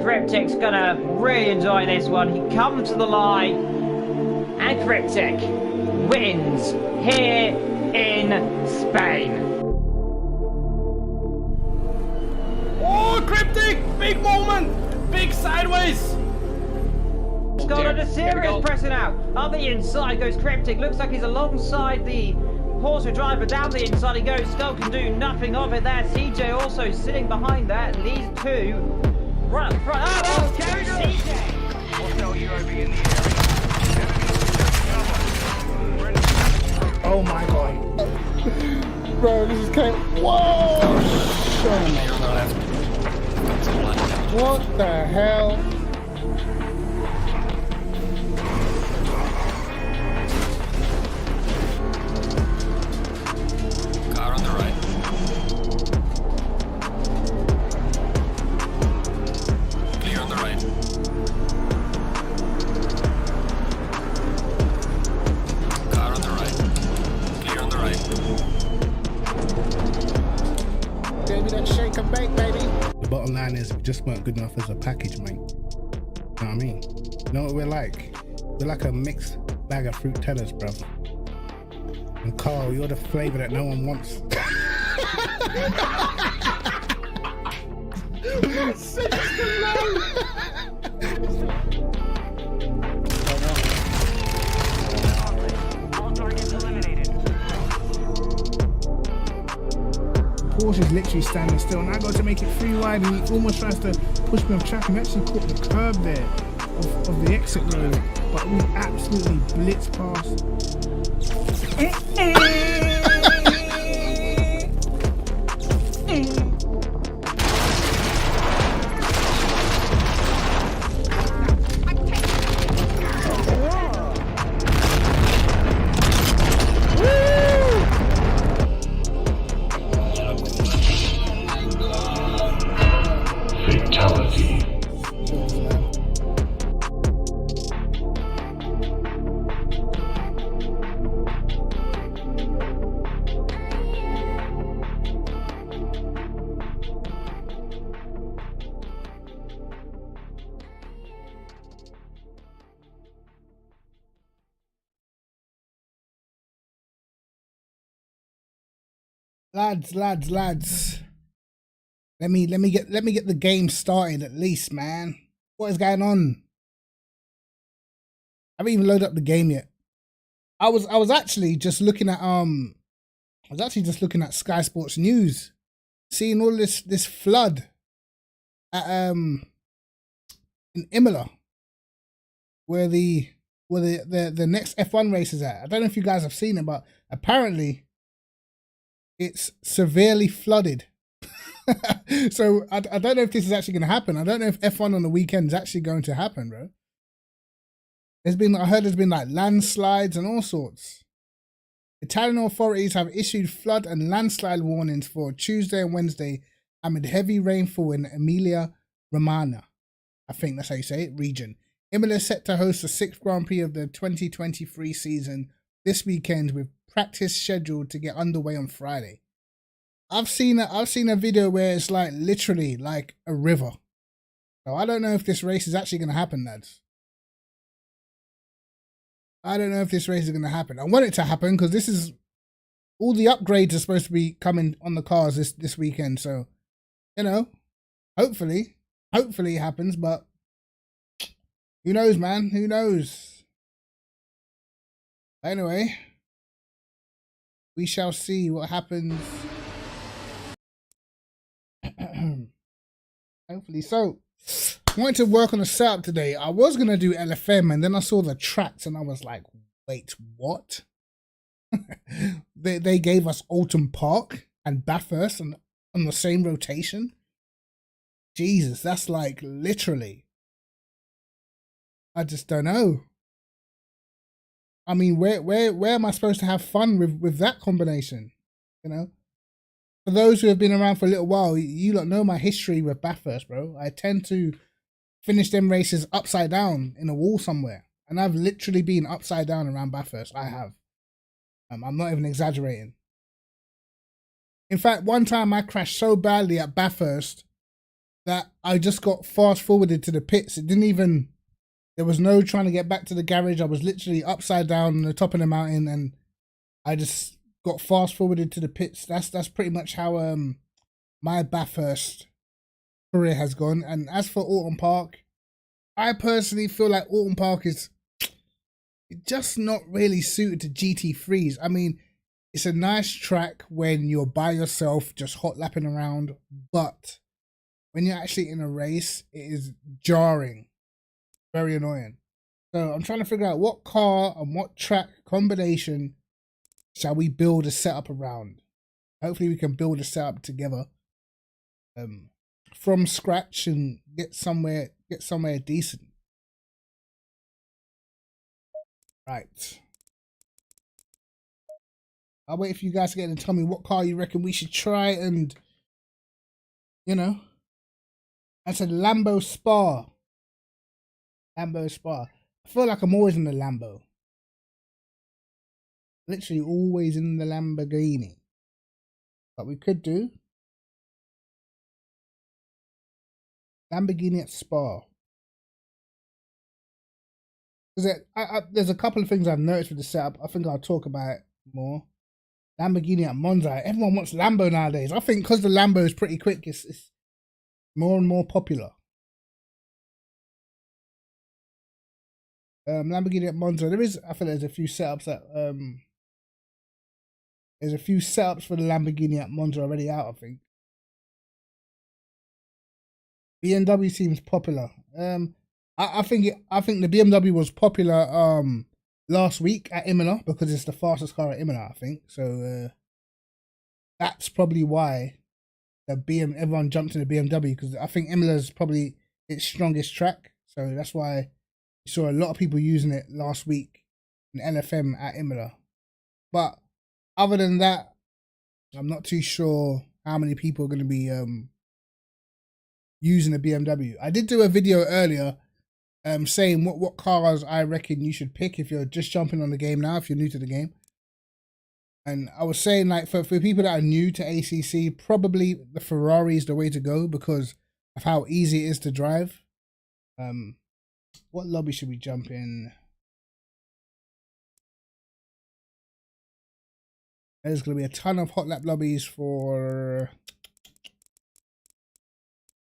Kryptic's gonna really enjoy this one. He comes to the line, and Kryptic wins here in Spain. Oh, Kryptic! Big moment! Big sideways! He's got under serious pressure now. On the inside goes Kryptic. Looks like he's alongside the Corsa driver. Down the inside he goes. Still can do nothing of it there. CJ also sitting behind that. Leads two. Right up front. Oh, there goes CJ. Oh my god. Bro, this is kind of... Whoa! Oh my god. What the hell? Car on the right. Clear on the right. Car on the right. Clear on the right. Give me that shake and bake, baby. The bottom line is we just weren't good enough as a package, mate. You know what I mean? You know what we're like? We're like a mixed bag of fruit tellers, bro. And Carl, you're the flavor that no one wants. Porsche is literally standing still, and I got to make it free wide, and he almost tries to push me off track. We actually caught the curb there of the exit road, but we absolutely blitzed past. Lads. Let me get the game started at least, man. What is going on? I haven't even loaded up the game yet. I was actually just looking at Sky Sports News, seeing all this flood at in Imola, where the next F1 race is at. I don't know if you guys have seen it, but apparently it's severely flooded. So I don't know if this is actually going to happen. I don't know if F1 on the weekend is actually going to happen, bro. I heard there's been like landslides and all sorts. Italian authorities have issued flood and landslide warnings for Tuesday and Wednesday amid heavy rainfall in Emilia Romagna, I think that's how you say it, region. Imola is set to host the 6th Grand Prix of the 2023 season this weekend, with practice scheduled to get underway on Friday. I've seen a video where it's like literally like a river. So I don't know if this race is actually going to happen, lads. I don't know if this race is going to happen. I want it to happen because this is all the upgrades are supposed to be coming on the cars this weekend. So, you know, hopefully it happens, but who knows, man? Who knows? Anyway, we shall see what happens. Hopefully. So, I wanted to work on a setup today. I was going to do LFM, and then I saw the tracks and I was like, wait, what? they gave us Alton Park and Bathurst on the same rotation. Jesus, that's like literally. I just don't know. I mean, where am I supposed to have fun with that combination? You know? For those who have been around for a little while, you lot know my history with Bathurst, bro. I tend to finish them races upside down in a wall somewhere. And I've literally been upside down around Bathurst. I have. I'm not even exaggerating. In fact, one time I crashed so badly at Bathurst that I just got fast forwarded to the pits. It didn't even, there was no trying to get back to the garage. I was literally upside down on the top of the mountain and I just got fast forwarded to the pits. That's pretty much how my Bathurst career has gone. And as for Autumn Park, I personally feel like Autumn Park is just not really suited to GT3s. I mean, it's a nice track when you're by yourself, just hot lapping around, but when you're actually in a race, it is jarring, very annoying. So I'm trying to figure out what car and what track combination shall we build a setup around. Hopefully we can build a setup together from scratch and get somewhere decent. Right. I'll wait for you guys to get in and tell me what car you reckon we should try and, you know. I said Lambo Spa. Lambo Spa. I feel like I'm always in the Lambo. Literally always in the Lamborghini. But we could do Lamborghini at Spa. There's a couple of things I've noticed with the setup. I think I'll talk about it more. Lamborghini at Monza. Everyone wants Lambo nowadays. I think because the Lambo is pretty quick, it's more and more popular. Lamborghini at Monza. I think there's a few setups that there's a few setups for the Lamborghini at Monza already out, I think. BMW seems popular. I think the BMW was popular last week at Imola because it's the fastest car at Imola, I think. So that's probably why everyone jumped to the BMW, because I think Imola's probably its strongest track. So that's why you saw a lot of people using it last week in LFM at Imola. But other than that, I'm not too sure how many people are going to be using a BMW. I did do a video earlier saying what cars I reckon you should pick if you're just jumping on the game now, if you're new to the game. And I was saying, like, for people that are new to ACC, probably the Ferrari is the way to go because of how easy it is to drive. What lobby should we jump in? There's going to be a ton of hot lap lobbies for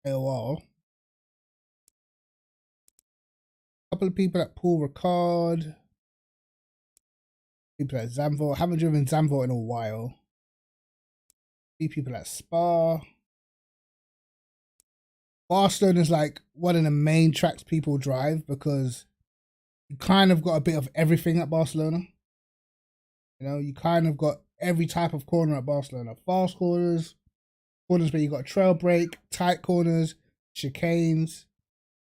AOR. A couple of people at Paul Ricard. People at Zandvoort. Haven't driven Zandvoort in a while. 3 people at Spa. Barcelona is like one of the main tracks people drive because you kind of got a bit of everything at Barcelona. You know, you kind of got every type of corner at Barcelona. Fast corners, corners where you got trail brake, tight corners, chicanes.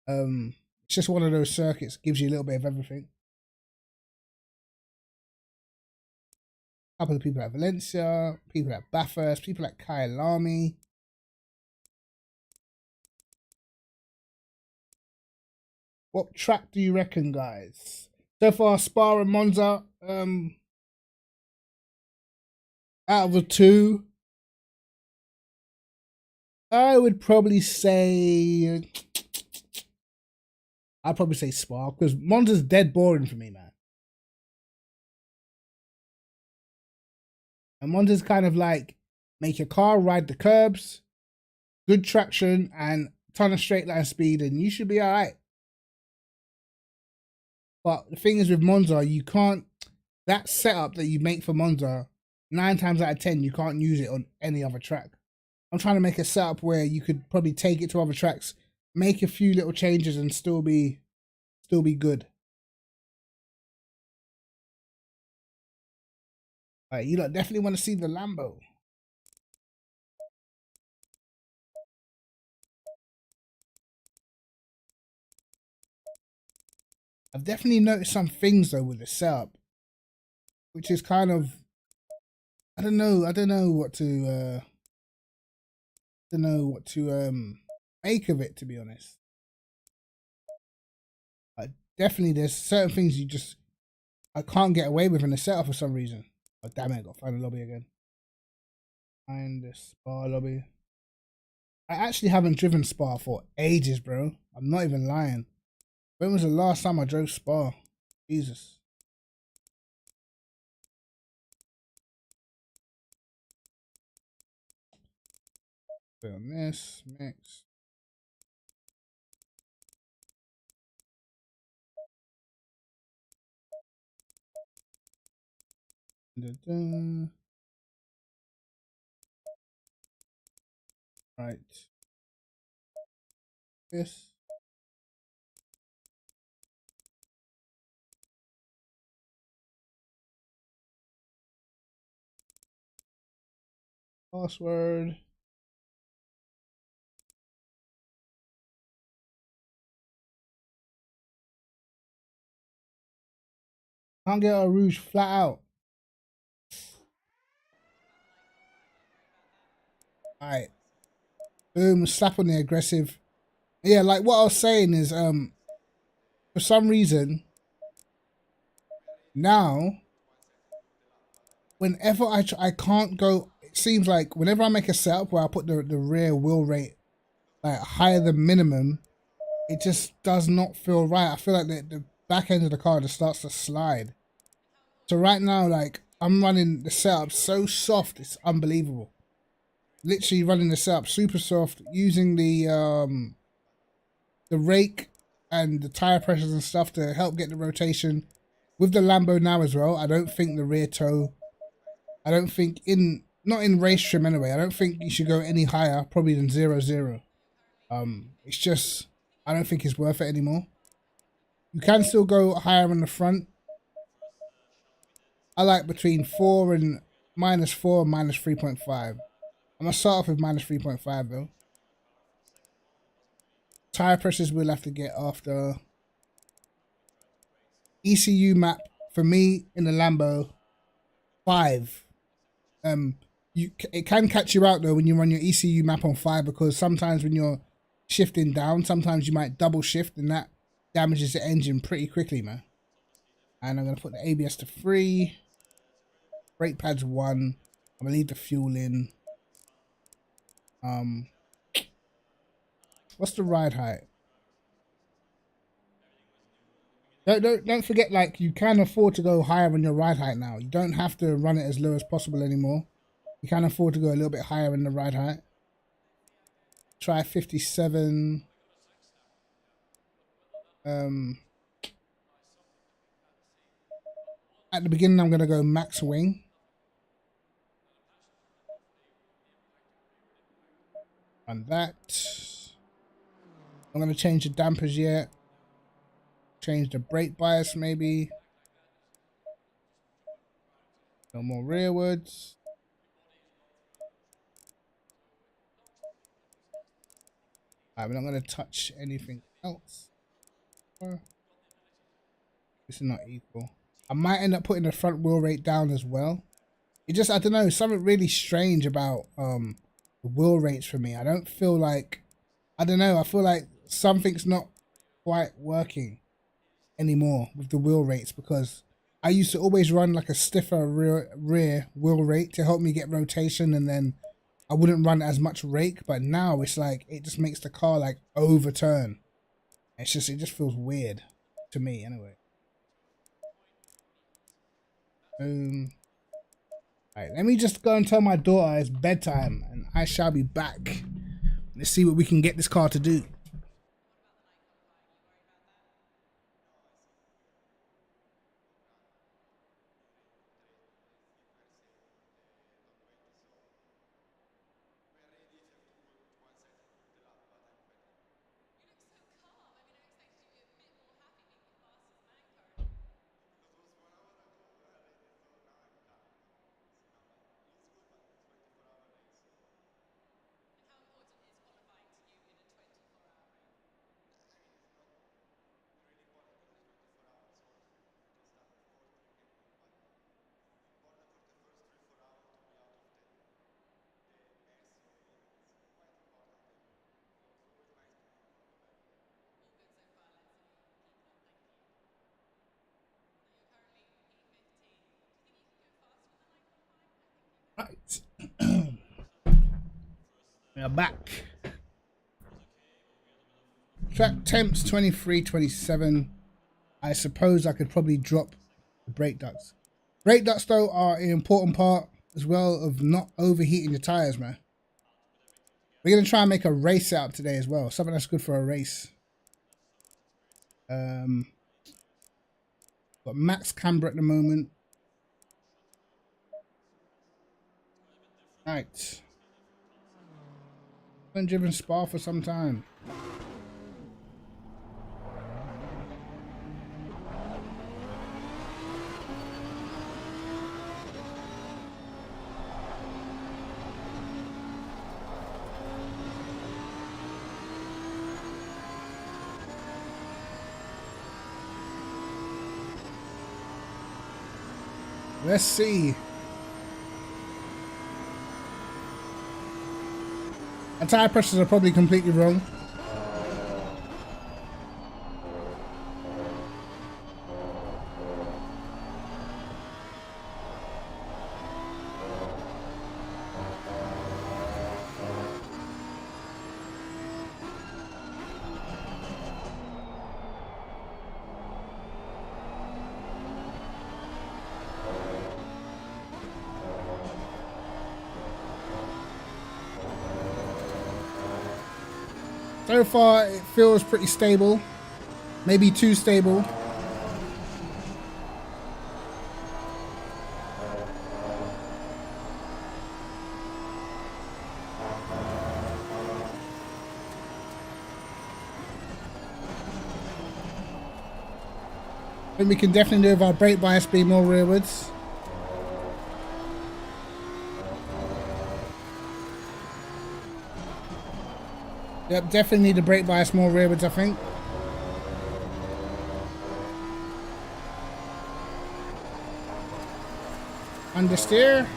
It's just one of those circuits, gives you a little bit of everything. A couple of people at Valencia, people at Bathurst, people at Kyalami. What track do you reckon, guys? So far, Spa and Monza. Out of the 2, I would probably say, I'd probably say Spa, because Monza's dead boring for me, man. And Monza's kind of like, make your car ride the curbs, good traction, and ton of straight line speed, and you should be alright. But the thing is with Monza, you can't, that setup that you make for Monza, 9 times out of 10, you can't use it on any other track. I'm trying to make a setup where you could probably take it to other tracks, make a few little changes, and still be good. Alright, you lot definitely want to see the Lambo. I've definitely noticed some things though with the setup, which is kind of, I don't know what to make of it, to be honest. Definitely there's certain things I can't get away with in the setup for some reason. Oh damn it, I gotta find the lobby again. Find the Spa lobby. I actually haven't driven Spa for ages, bro. I'm not even lying. When was the last time I drove Spa? Jesus. Put on this, mix. Da-da. Right. This. Password. Can't get a rouge flat out. Alright. Boom, slap on the aggressive. Yeah, like what I was saying is for some reason now whenever I can't go, it seems like whenever I make a setup where I put the rear wheel rate like higher than minimum, it just does not feel right. I feel like the back end of the car just starts to slide. So right now, like I'm running the setup so soft, it's unbelievable. Literally running the setup super soft, using the rake and the tire pressures and stuff to help get the rotation. With the Lambo now as well, I don't think the rear toe, I don't think not in race trim anyway, I don't think you should go any higher probably than 0.0. It's just, I don't think it's worth it anymore. You can still go higher on the front. I like between 4 and -4 and -3.5. I'm gonna start off with -3.5 though. Tire pressures we'll have to get after. ECU map for me in the Lambo 5. It can catch you out though when you run your ECU map on 5, because sometimes when you're shifting down, sometimes you might double shift and that damages the engine pretty quickly, man. And I'm gonna put the ABS to 3, brake pads 1. I'm gonna leave the fuel in. What's the ride height? Don't forget, like, you can afford to go higher on your ride height now. You don't have to run it as low as possible anymore. You can afford to go a little bit higher in the ride height. Try 57. At the beginning, I'm gonna go max wing. And that. I'm gonna change the dampers yet. Change the brake bias maybe. No more rearwards. Alright, we're not gonna touch anything else. This is not equal. I might end up putting the front wheel rate down as well. It just, I don't know, something really strange about the wheel rates for me. I don't feel like, I don't know, I feel like something's not quite working anymore with the wheel rates, because I used to always run like a stiffer rear wheel rate to help me get rotation, and then I wouldn't run as much rake. But now it's like it just makes the car like overturn. It just feels weird to me anyway. Alright, let me just go and tell my daughter it's bedtime and I shall be back. Let's see what we can get this car to do. Right. We are back. Track temps 23, 27. I suppose I could probably drop the brake ducts. Brake ducts though are an important part as well of not overheating the tires, man. We're gonna try and make a race out today as well. Something that's good for a race. Got max camber at the moment. Right. Haven't driven Spa for some time. Let's see. The tire pressures are probably completely wrong. So far, it feels pretty stable. Maybe too stable. But we can definitely do with our brake bias being more rearwards. Yep, definitely need the brake bias more rearwards, I think. Understeer.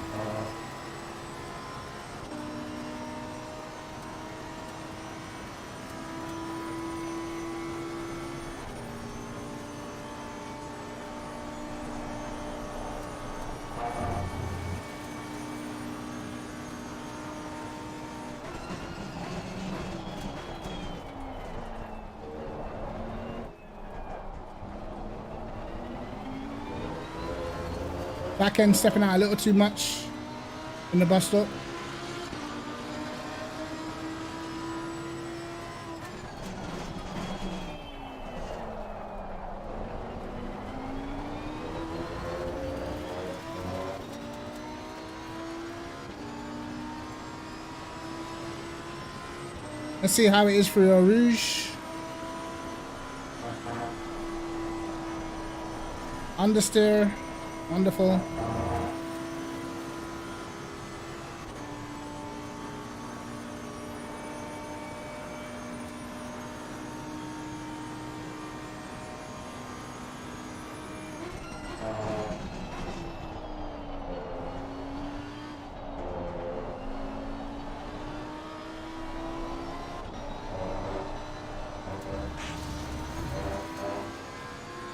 Back end stepping out a little too much in the bus stop. Let's see how it is for your Rouge. Understeer. Wonderful.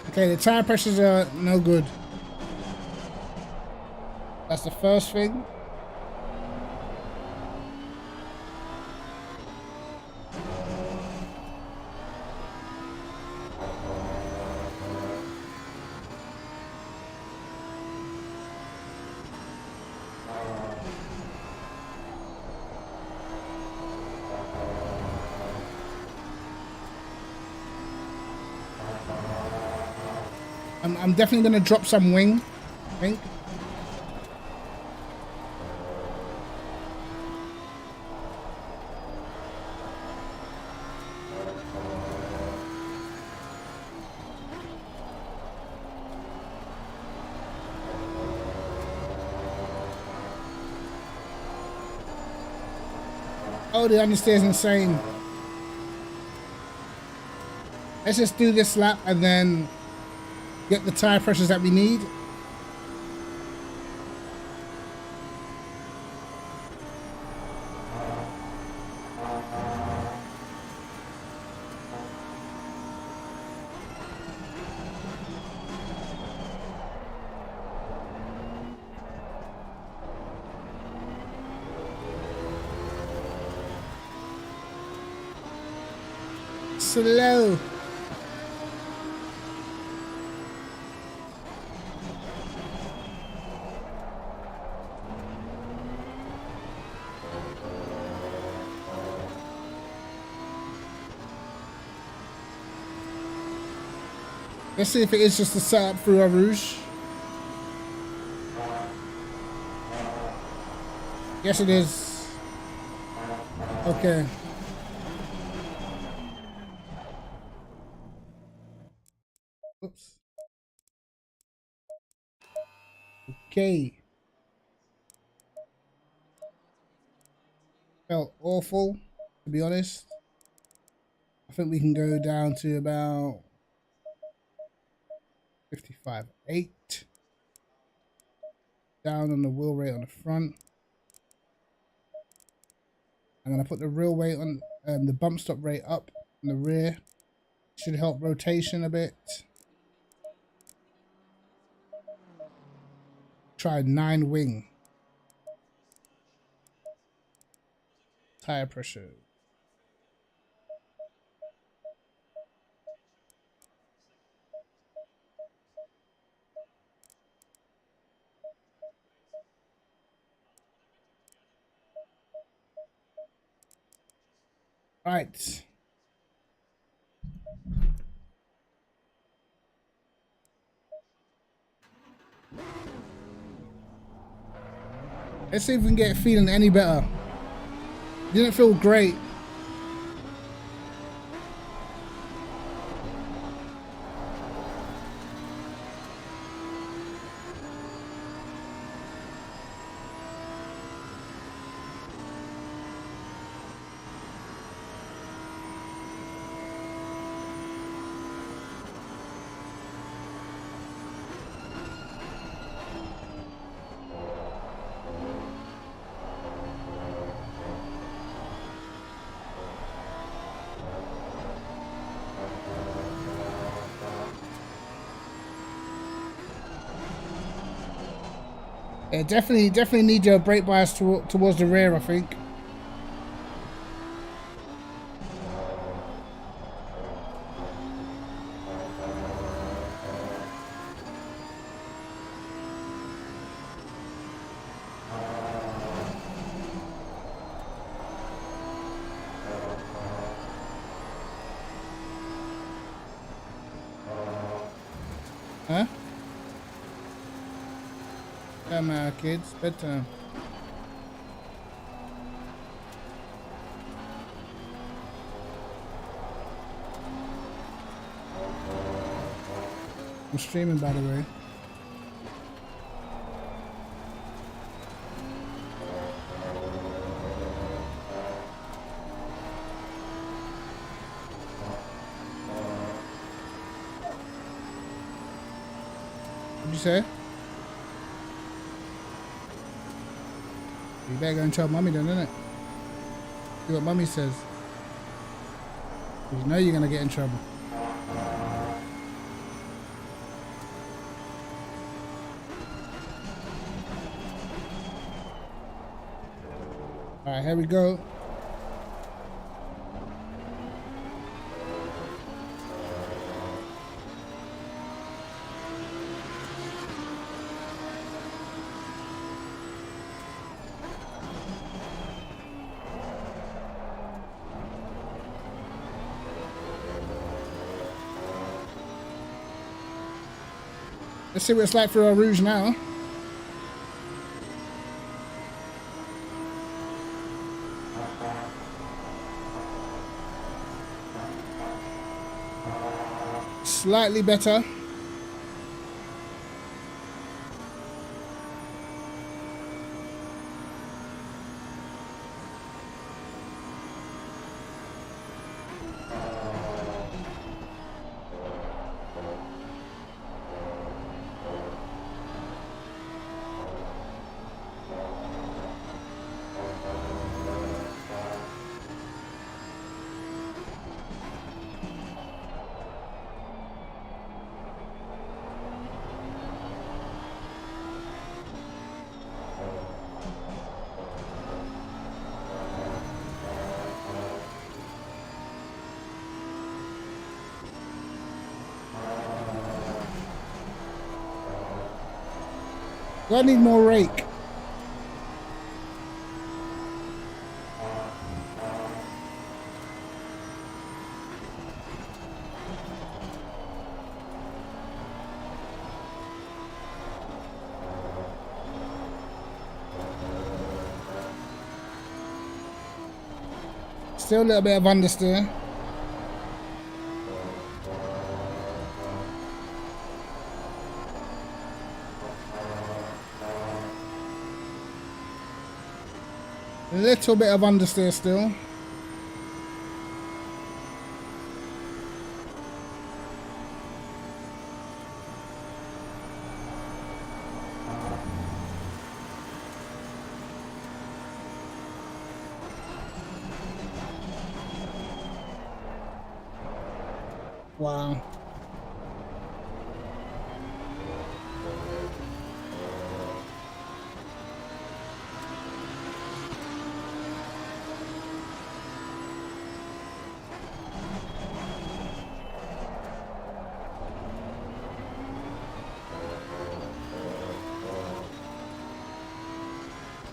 Okay, the tire pressures are no good. That's the first thing. I'm definitely going to drop some wing, I think. Oh, the understeer is insane. Let's just do this lap and then get the tire pressures that we need. slow. Let's see if it is just a setup through our Rouge. Yes, it is. Okay. Oops. Okay. Felt awful, to be honest. I think we can go down to about 55.8. Down on the wheel rate on the front. I'm going to put the real weight on the bump stop rate up in the rear. Should help rotation a bit. Try 9 wing. Tire pressure. Right. Let's see if we can get it feeling any better. Didn't feel great. Yeah, definitely need your brake bias towards the rear, I think. Huh? Come on, kids, bedtime. I'm streaming, by the way. What'd you say? You better go and tell mommy then, innit? See what mommy says. You know you're gonna get in trouble. Alright, here we go. Let's see what it's like for our Rouge now. Slightly better. Do I need more rake? Still a little bit of understeer. A little bit of understeer still. Wow.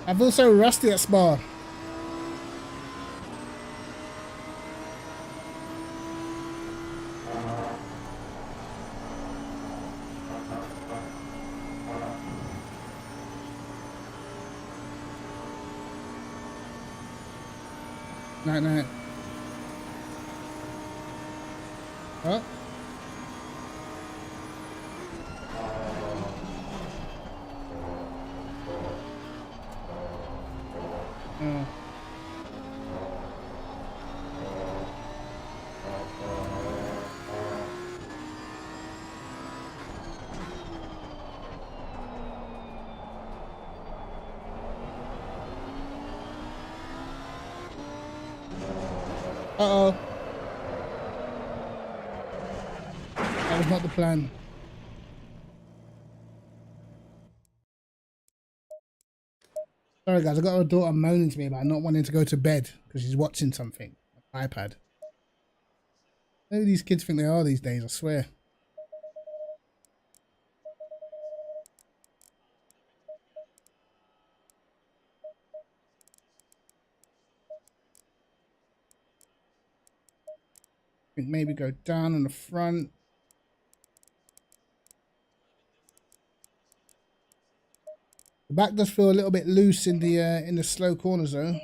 I feel so rusty at Spa. Night. What? Oh. Uh-oh. That was not the plan. Sorry guys, I got a daughter moaning to me about not wanting to go to bed because she's watching something on iPad. Who do these kids think they are these days, I swear. I think maybe go down on the front. The back does feel a little bit loose in the slow corners though.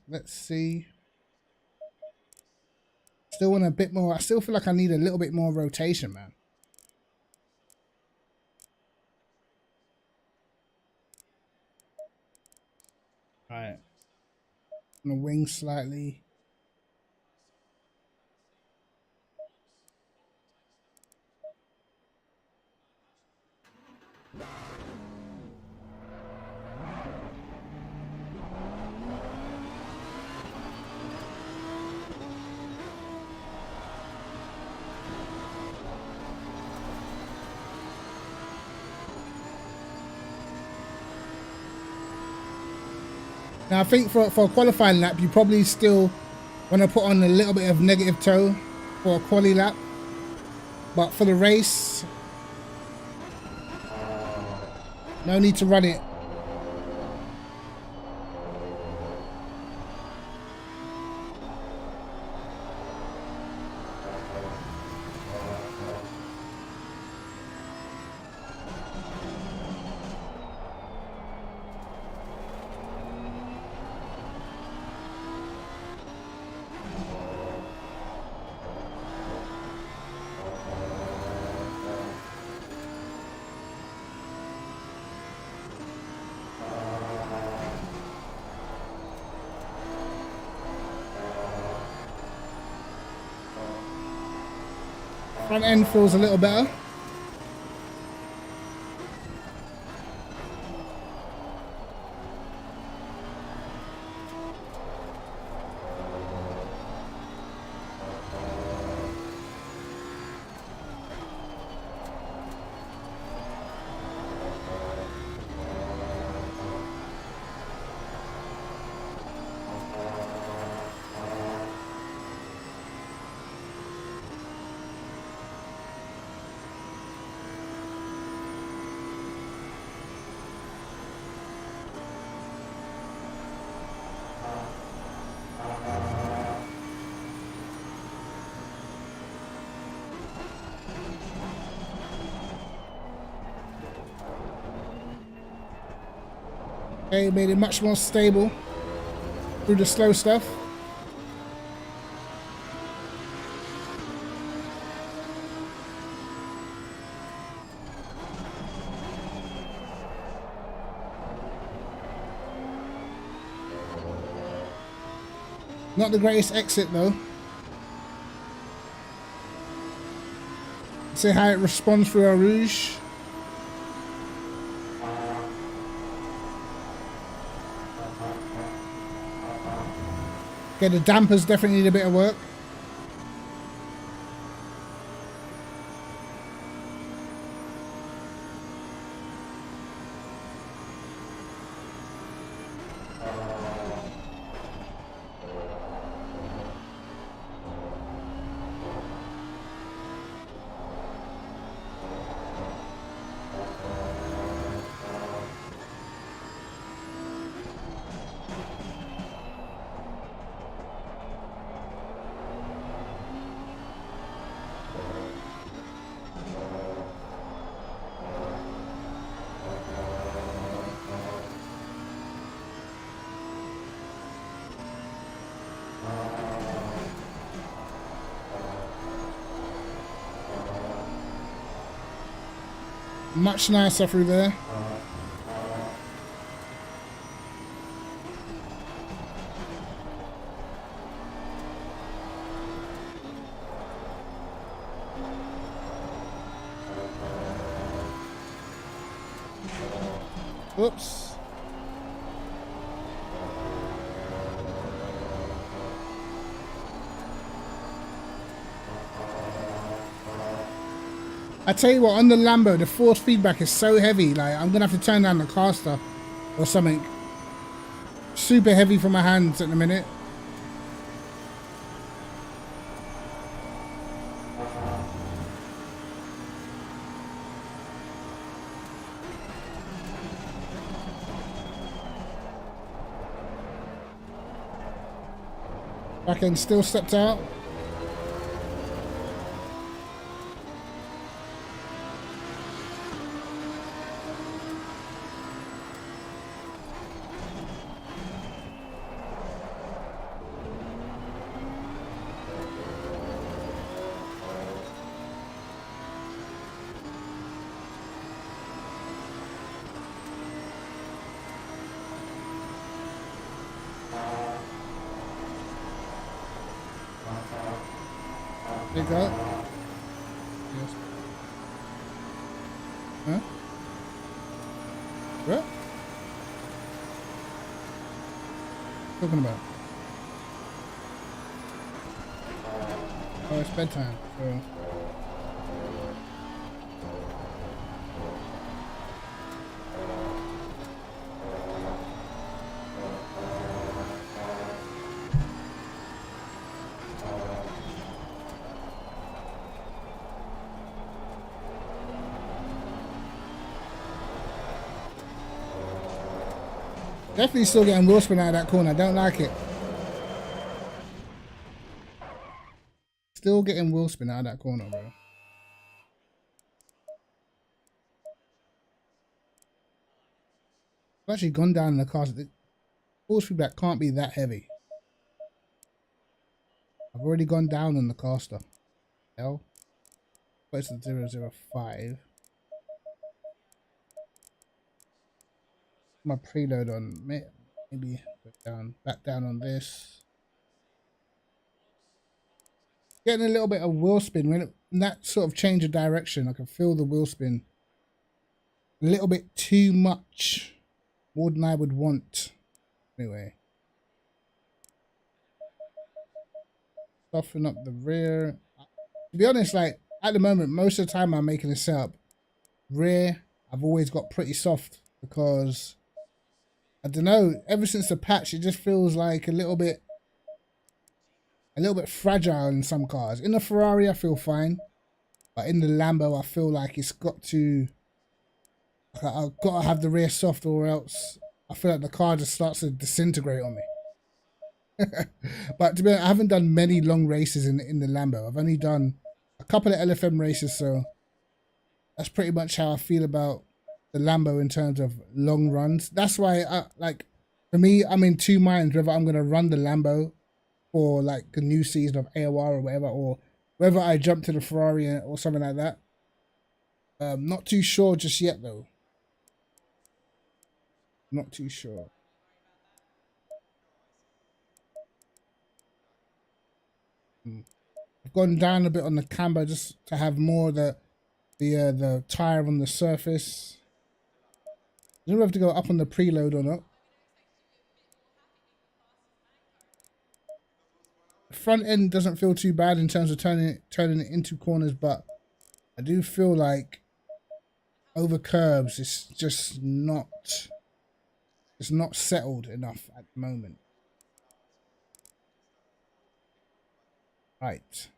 Let's see. Still want a bit more. I still feel like I need a little bit more rotation, man. All right. On the wing slightly. Now I think for a qualifying lap, you probably still want to put on a little bit of negative toe for a quali lap. But for the race, no need to run it. Front end feels a little better. Okay, made it much more stable through the slow stuff. Not the greatest exit though. See how it responds through our rouge. Okay, the dampers definitely need a bit of work. Much nicer through there. Oops. I tell you what, on the Lambo, the force feedback is so heavy, like I'm gonna have to turn down the caster or something. Super heavy for my hands at the minute. Back end still stepped out. There you go. Yes. Huh? What? Talking about? Oh, it's bedtime. So. Definitely still getting wheel spin out of that corner. I don't like it. Still getting wheel spin out of that corner, bro. I've actually gone down in the car. The force feedback can't be that heavy. I've already gone down on the caster. Hell. What's the 005? My preload on, maybe back down on this. Getting a little bit of wheel spin when that sort of change of direction. I can feel the wheel spin a little bit too much, more than I would want. Anyway, soften up the rear. To be honest, like at the moment, most of the time I'm making a setup, rear I've always got pretty soft because I don't know, ever since the patch, it just feels like a little bit fragile in some cars. In the Ferrari, I feel fine, but in the Lambo, I feel like it's got to, I've got to have the rear soft, or else I feel like the car just starts to disintegrate on me. But to be honest, I haven't done many long races in the Lambo. I've only done a couple of LFM races, so that's pretty much how I feel about the Lambo in terms of long runs. That's why, like, for me, I'm in two minds whether I'm gonna run the Lambo for like the new season of AOR or whatever, or whether I jump to the Ferrari or something like that. Not too sure just yet though. Not too sure. I've gone down a bit on the camber just to have more of the tire on the surface. I don't know if to go up on the preload or not. The front end doesn't feel too bad in terms of turning it into corners, but I do feel like over curbs it's just not settled enough at the moment. Right.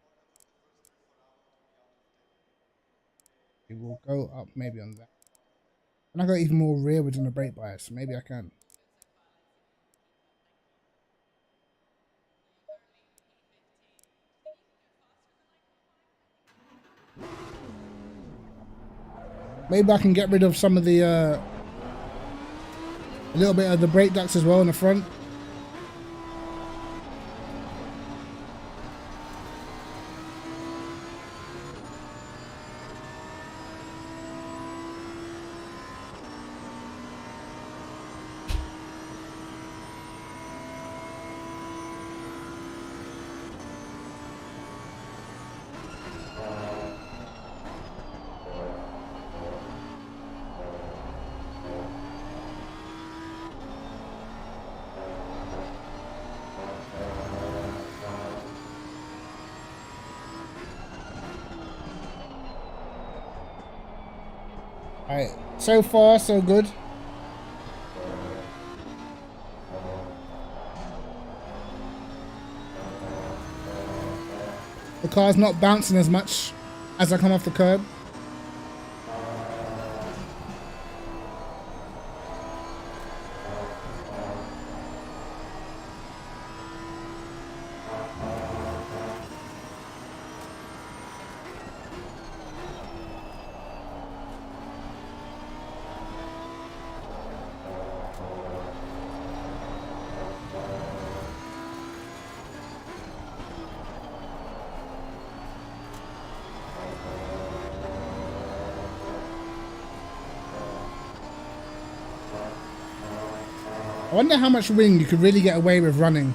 We will go up maybe on that. And I got even more rearwards on the brake bias. Maybe I can. Maybe I can get rid of some of the a little bit of the brake ducts as well in the front. Alright, so far so good. The car's not bouncing as much as I come off the curb. I wonder how much wing you could really get away with running.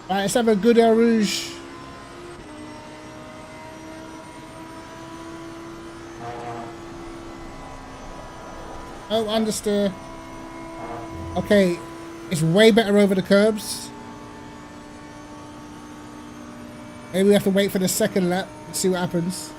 Right, let's have a good Air Rouge. Oh, understeer. Okay, it's way better over the curbs. Maybe we have to wait for the second lap and see what happens.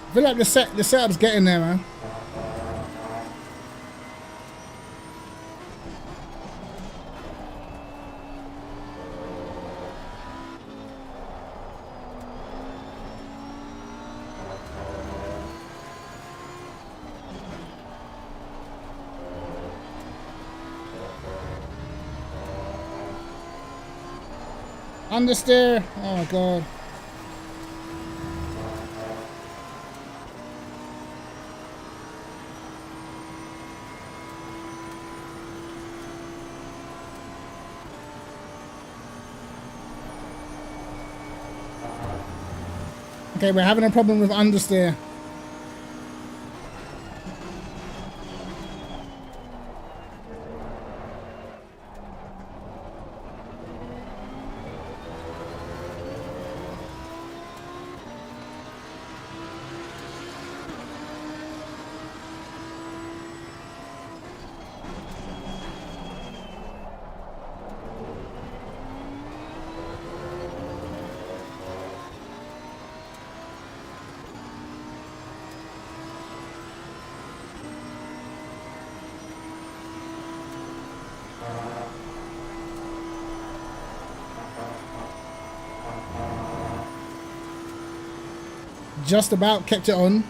I feel like the setup's getting there, man. Understeer. Oh my god. Okay, we're having a problem with understeer. Just about kept it on.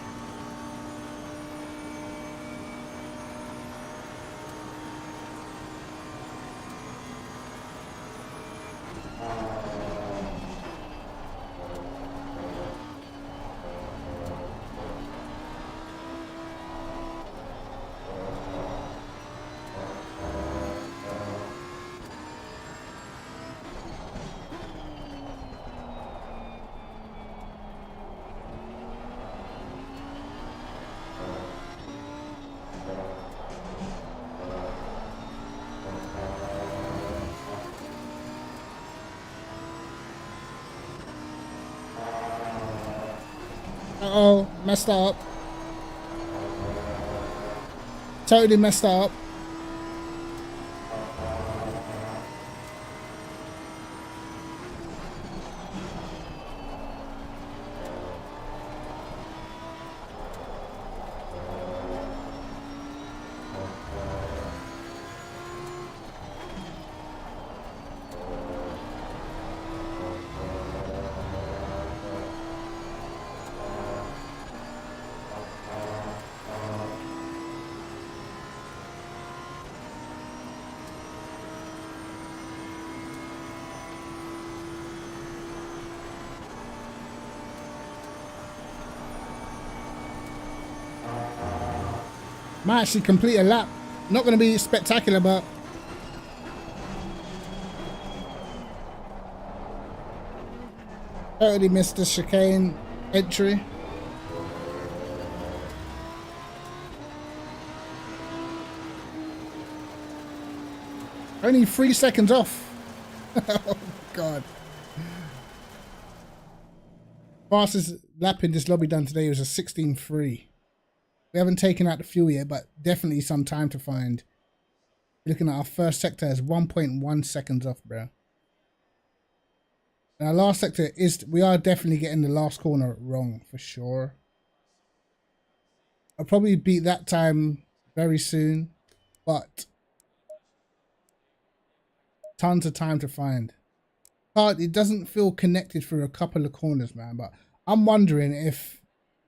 Uh-oh, messed up. Totally messed up. Might actually complete a lap. Not going to be spectacular, but totally missed the chicane entry. Only 3 seconds off. Oh god. Fastest lap in this lobby done today was a 16.3. We haven't taken out the fuel yet, but definitely some time to find. Looking at our first sector is 1.1 seconds off, bro. And our last sector is, we are definitely getting the last corner wrong for sure. I'll probably beat that time very soon, but tons of time to find. But it doesn't feel connected through a couple of corners, man. But I'm wondering if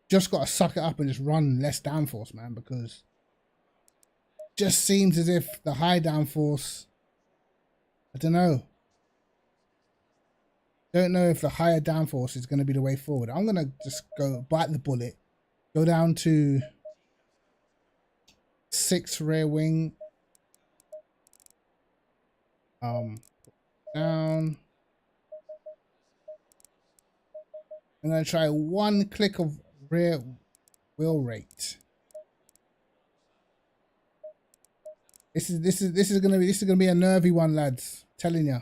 just got to suck it up and just run less downforce, man, because it just seems as if the high downforce, I don't know. Don't know if the higher downforce is going to be the way forward. I'm going to just go bite the bullet, go down to 6 rear wing, down. I'm going to try 1 click of rear wheel rate. This is gonna be a nervy one, lads. Telling ya.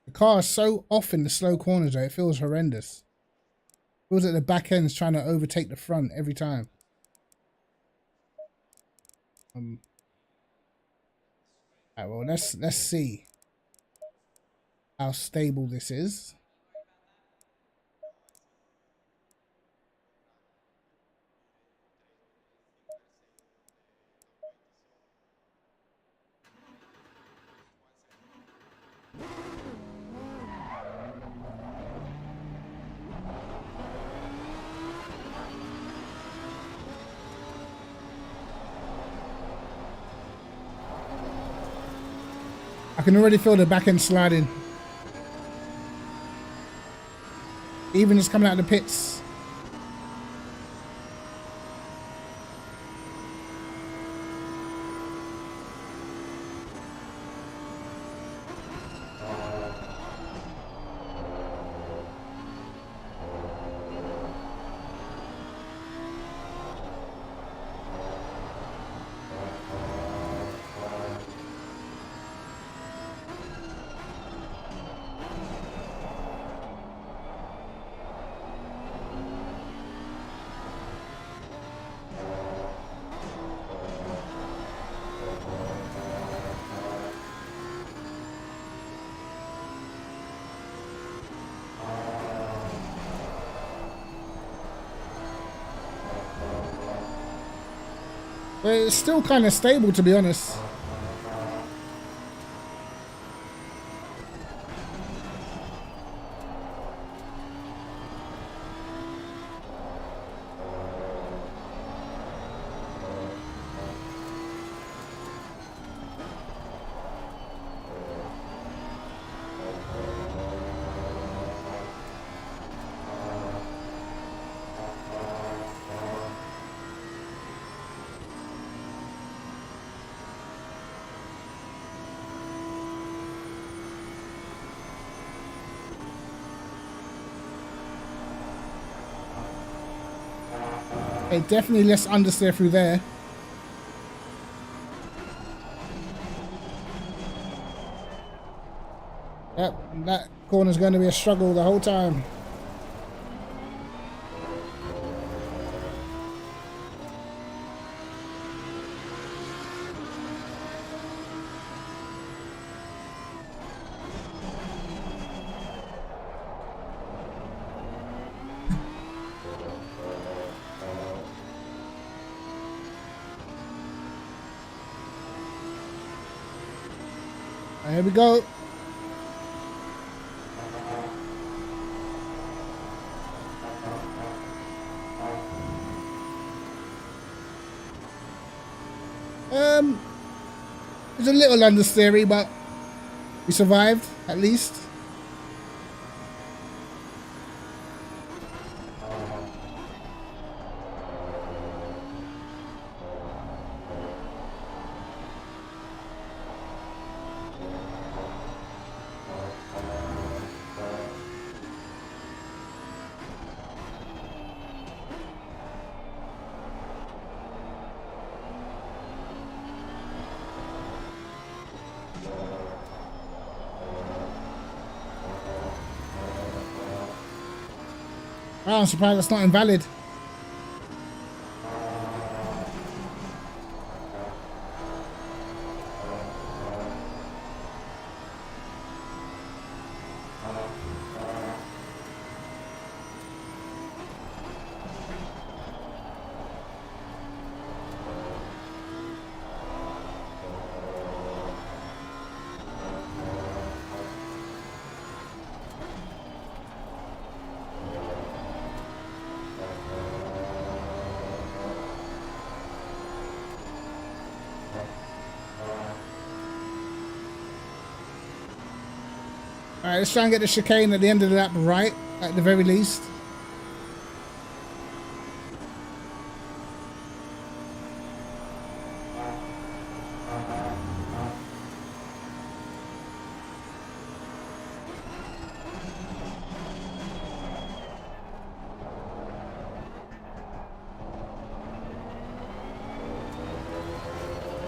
The car is so off in the slow corners though, it feels horrendous. It feels like the back end's trying to overtake the front every time. Alright, well let's see how stable this is. I can already feel the back end sliding. Even just coming out of the pits. But it's still kind of stable, to be honest. Okay, definitely less understeer through there. Yep, that corner's going to be a struggle the whole time. Here we go. It's a little understeery, but we survived at least. Oh, I'm surprised that's not invalid. Alright, let's try and get the chicane at the end of the lap right, at the very least.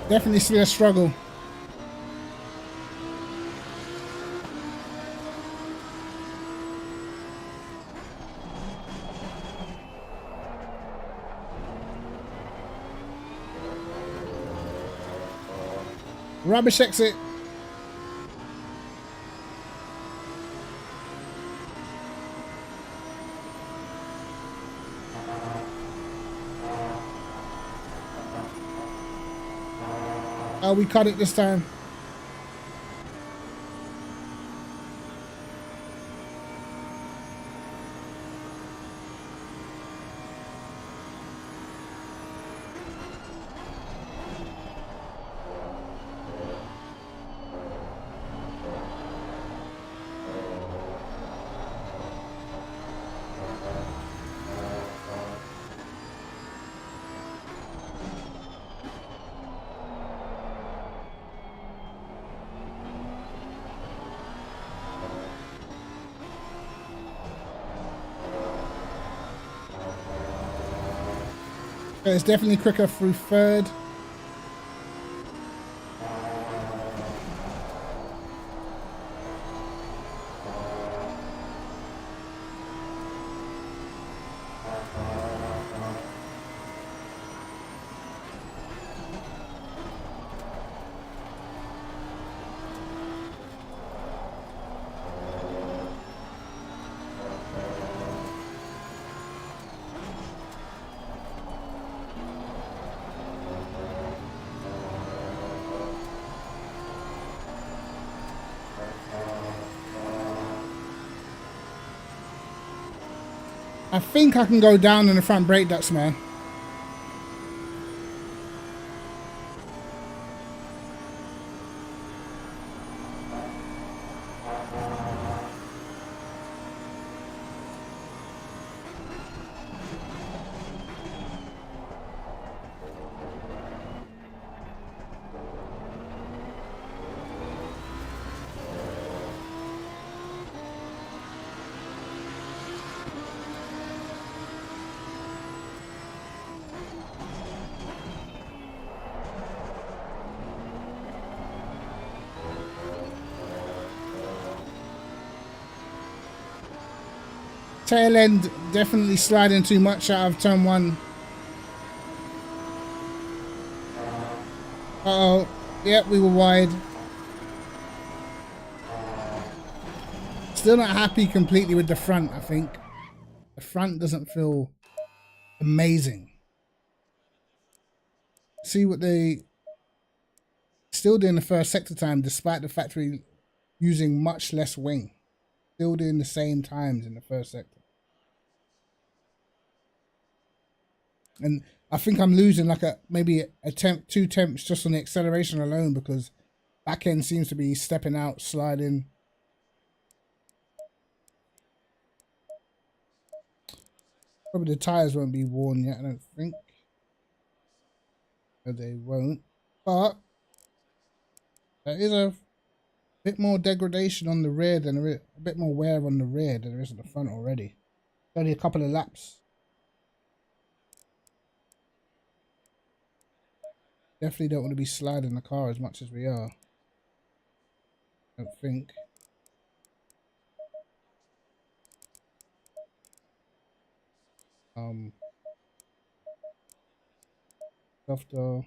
Definitely still a struggle. Rubbish exit. Oh, we cut it this time. But it's definitely quicker through third. I think I can go down in the front brake ducts, man. Tail end definitely sliding too much out of turn one. Uh-oh. Yep, we were wide. Still not happy completely with the front, I think. The front doesn't feel amazing. See what they still doing the first sector time despite the factory using much less wing. Still doing the same times in the first sector. And I think I'm losing like maybe a temp, 2 temps just on the acceleration alone because back end seems to be stepping out, sliding. Probably the tires won't be worn yet, I don't think. No, they won't. But there is a bit more degradation on the rear than there is, a bit more wear on the rear than there is on the front already. Only a couple of laps. Definitely don't want to be sliding the car as much as we are. I don't think. Softer.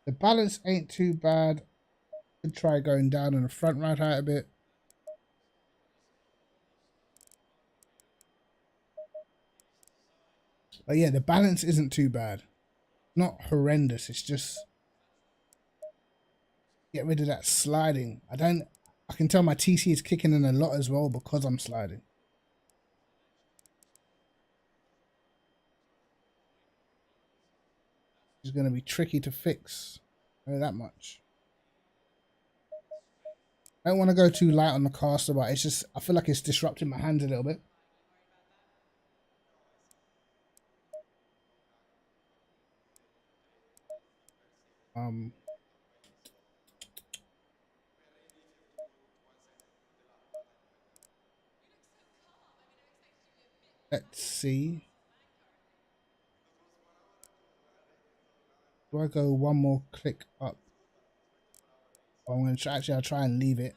The balance ain't too bad. Could try going down on the front right height a bit. But yeah, the balance isn't too bad. Not horrendous. It's just get rid of that sliding. I can tell my TC is kicking in a lot as well because I'm sliding. It's going to be tricky to fix. I know that much. I don't want to go too light on the caster, but it's just, I feel like it's disrupting my hands a little bit. Let's see. Do I go one more click up? Oh, I'm going to try, actually I'll try and leave it.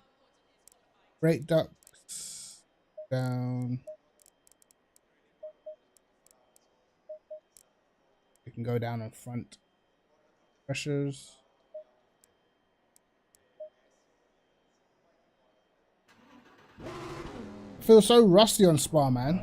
Brake ducts down. We can go down on front. Pressures. I feel so rusty on Spa, man.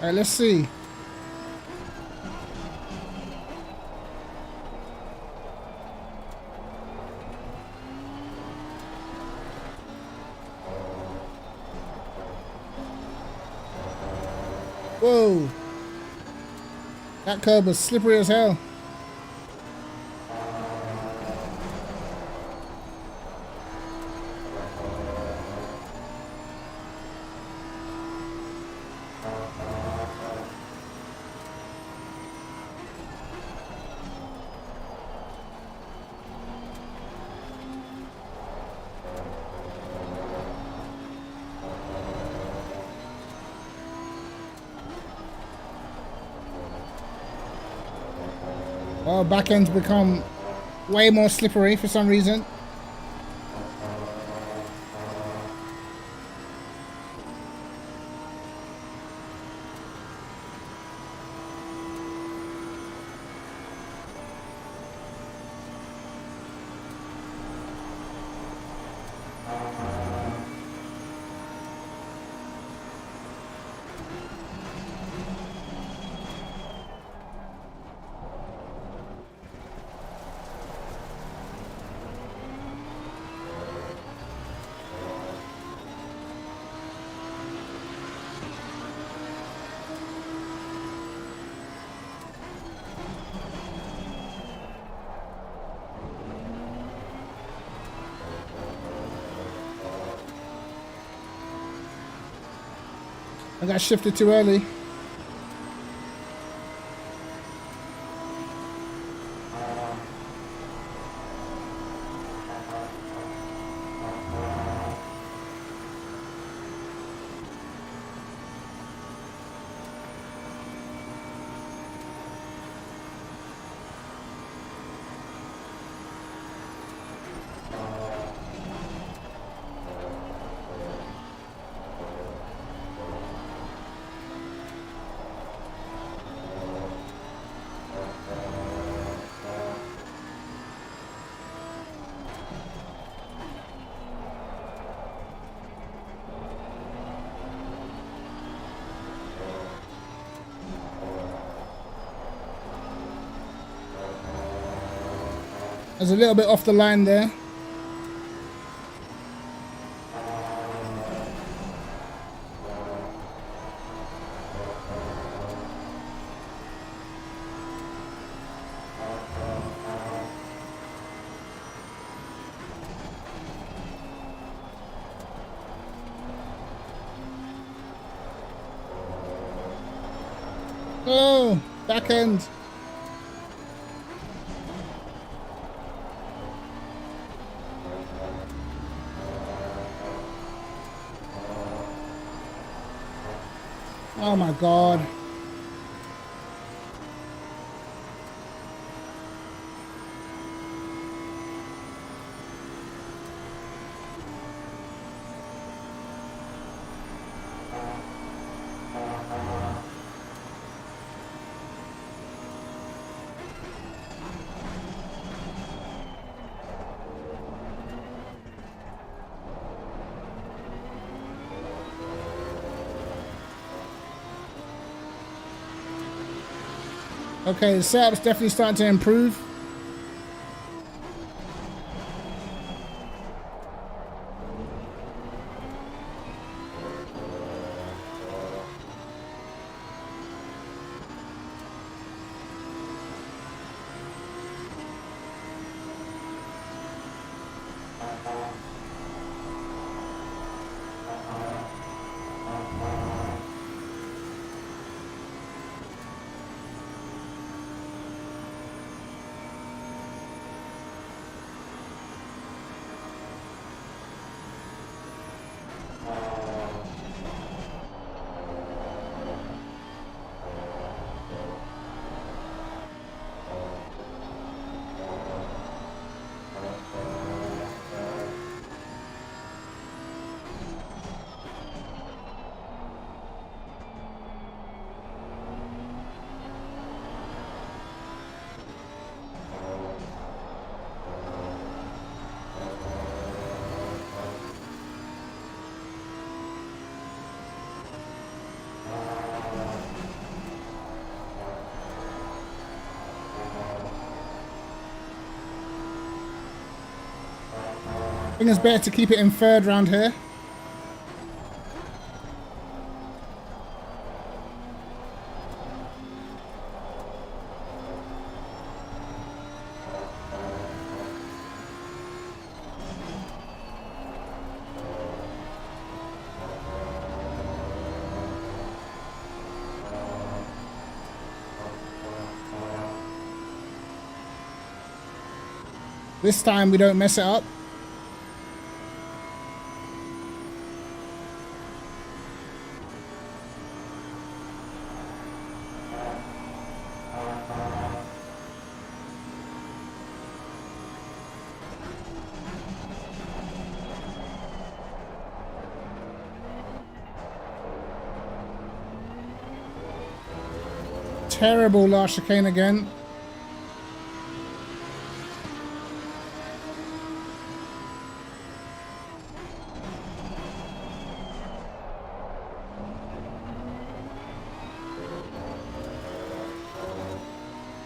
All right, let's see. Whoa. That curb was slippery as hell. Oh, back end's become way more slippery for some reason. I got shifted too early. I was a little bit off the line there. Oh, back end. Oh my God. Okay, the setup's definitely starting to improve. I think it's better to keep it in third round here. This time we don't mess it up. Terrible last chicane again.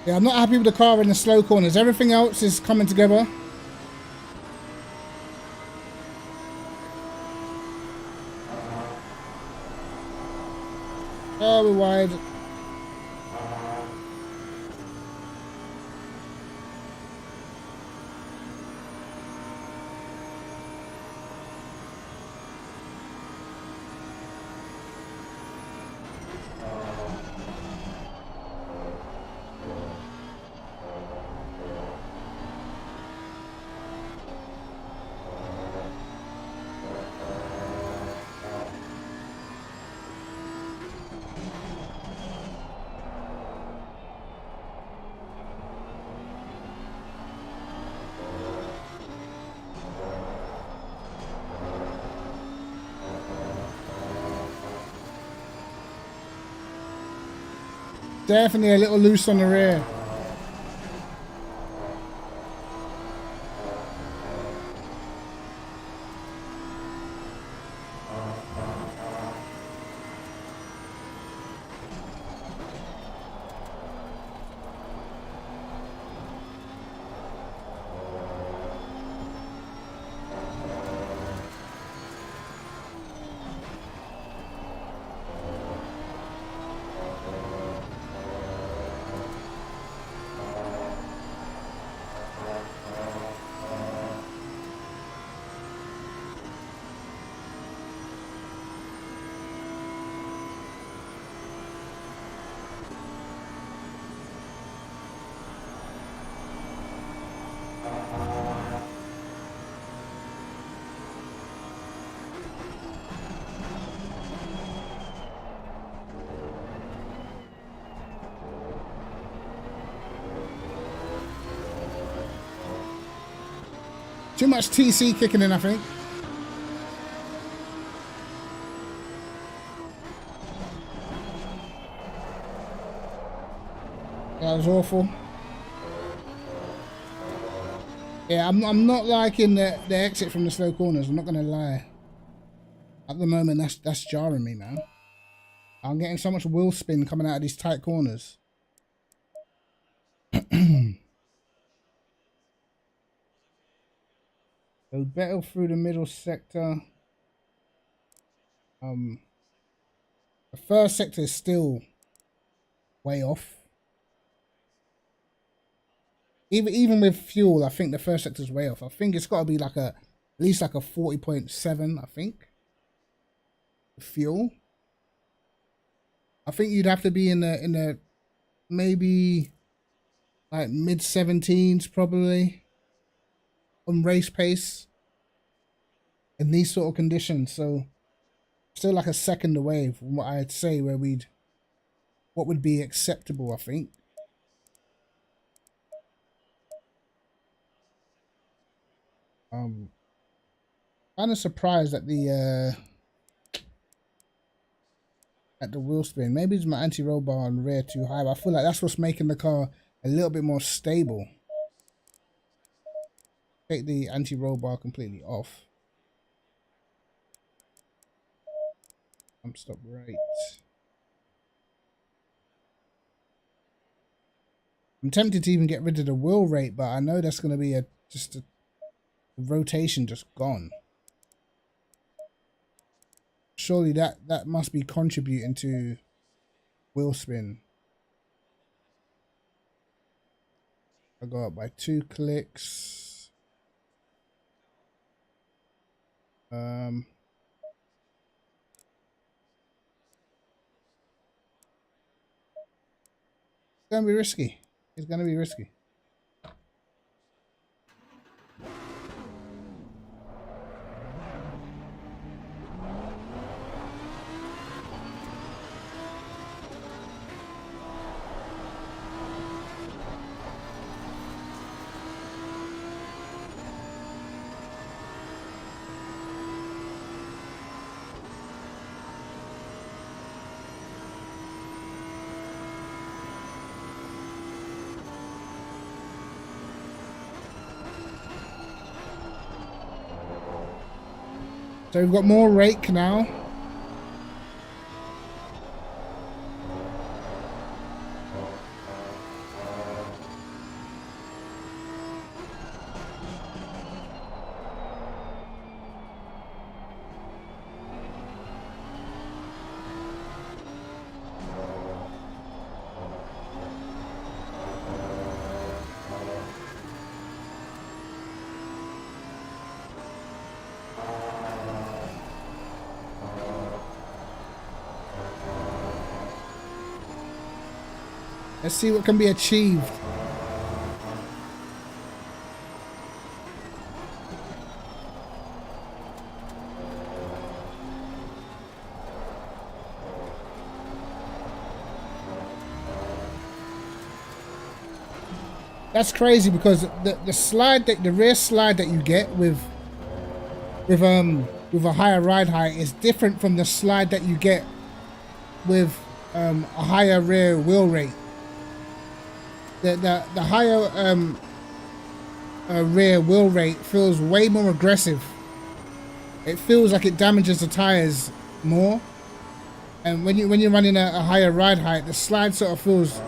Yeah, I'm not happy with the car in the slow corners. Everything else is coming together. Oh, we're wide. Definitely a little loose on the rear. Too much TC kicking in, I think. That was awful. Yeah, I'm not liking the exit from the slow corners. I'm not gonna lie. At the moment, that's jarring me, man. I'm getting so much wheel spin coming out of these tight corners. So better through the middle sector. The first sector is still way off. Even with fuel, I think the first sector is way off. I think it's got to be like at least like a 40.7. I think fuel. I think you'd have to be in the maybe like mid 17s probably on race pace in these sort of conditions. So still like a second away from what I'd say what would be acceptable, I think. Kind of surprised at the wheel spin. Maybe it's my anti-roll bar on rear too high, but I feel like that's what's making the car a little bit more stable. Take the anti-roll bar completely off. Stop right. I'm tempted to even get rid of the wheel rate, but I know that's going to be just a rotation just gone. Surely that must be contributing to wheel spin. I go up by 2 clicks. It's gonna be risky. It's gonna be risky. So we've got more rake now. Let's see what can be achieved. That's crazy because the slide that the rear slide that you get with a higher ride height is different from the slide that you get with a higher rear wheel rate. The higher rear wheel rate feels way more aggressive. It feels like it damages the tires more, and when you're running a higher ride height, the slide sort of feels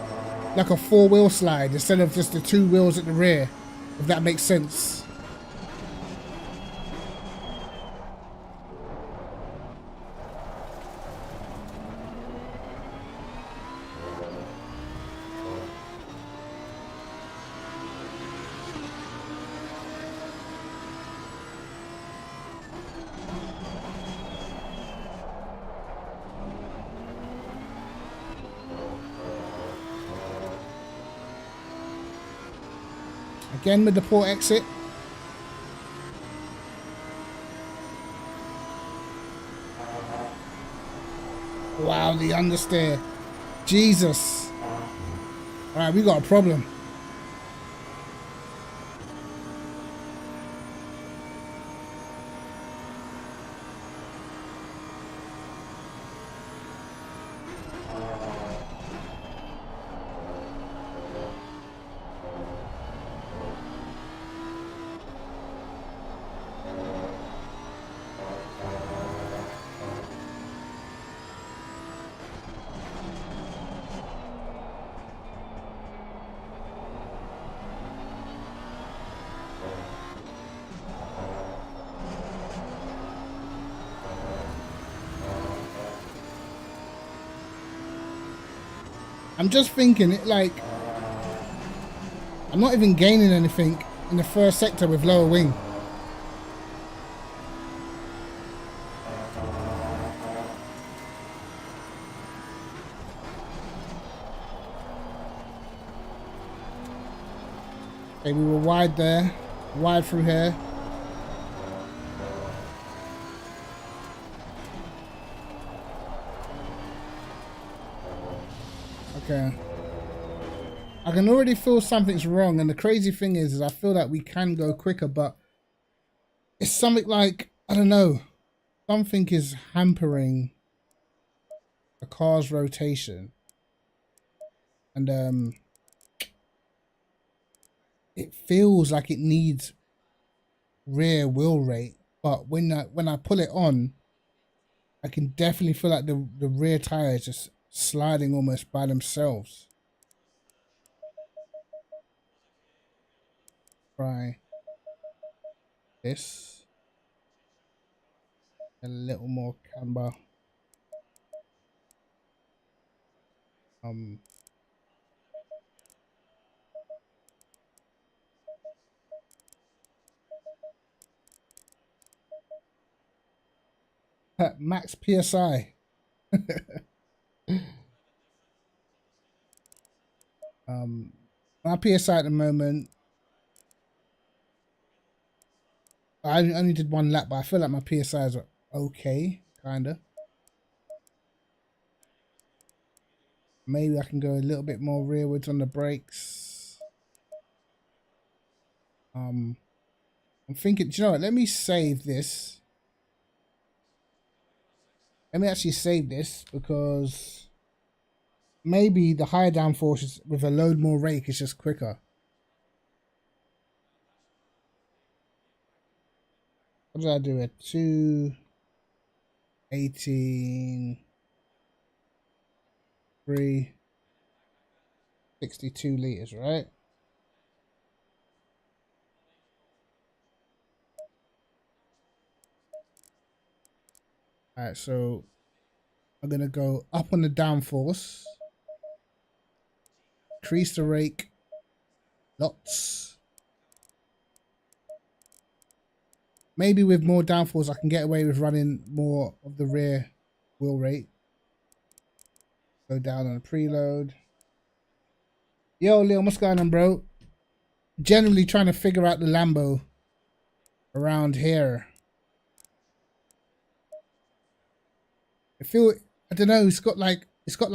like a 4-wheel slide instead of just the 2 wheels at the rear, if that makes sense. Again with the port exit. Wow, the understeer. Jesus. Alright, we got a problem. I'm just thinking it like I'm not even gaining anything in the first sector with lower wing. Okay, we were wide there, wide through here. Okay. I can already feel something's wrong, and the crazy thing is I feel that we can go quicker, but it's something like, I don't know, something is hampering the car's rotation. And it feels like it needs rear wheel rate, but when I pull it on, I can definitely feel like the rear tire is just sliding almost by themselves. Try this. A little more camber. Max PSI. My PSI at the moment, I only did 1 lap, but I feel like my PSI is okay, kinda. Maybe I can go a little bit more rearwards on the brakes. I'm thinking, do you know what? Let me save this. Let me actually save this because maybe the higher downforce is, with a load more rake is just quicker. What did I do it? 2 18, 3, 62 liters, right? All right, so I'm gonna go up on the downforce, increase the rake lots. Maybe with more downforce, I can get away with running more of the rear wheel rate. Go down on the preload. Yo, Leon, what's going on, bro? Generally trying to figure out the Lambo around here. I don't know, it's got like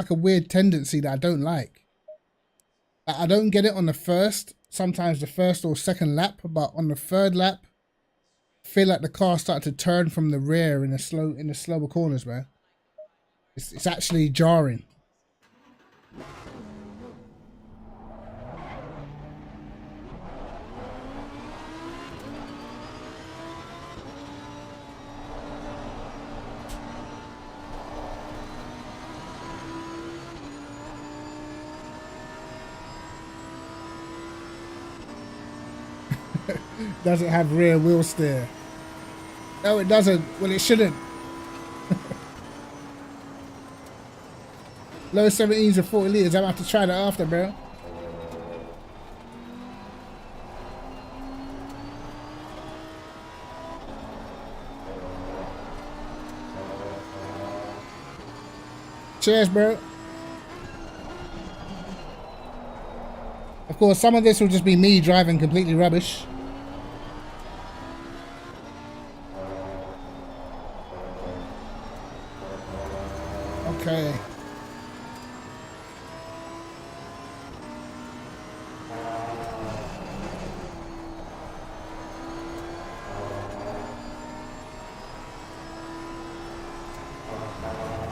a weird tendency that I don't like. I don't get it on the first, sometimes the first or second lap, but on the third lap, I feel like the car started to turn from the rear in the slower corners, man. It's actually jarring. Doesn't have rear wheel steer. No, it doesn't. Well, it shouldn't. Low 17s or 40 liters. I'm going to have to try that after, bro. Cheers, bro. Of course, some of this will just be me driving completely rubbish. Okay.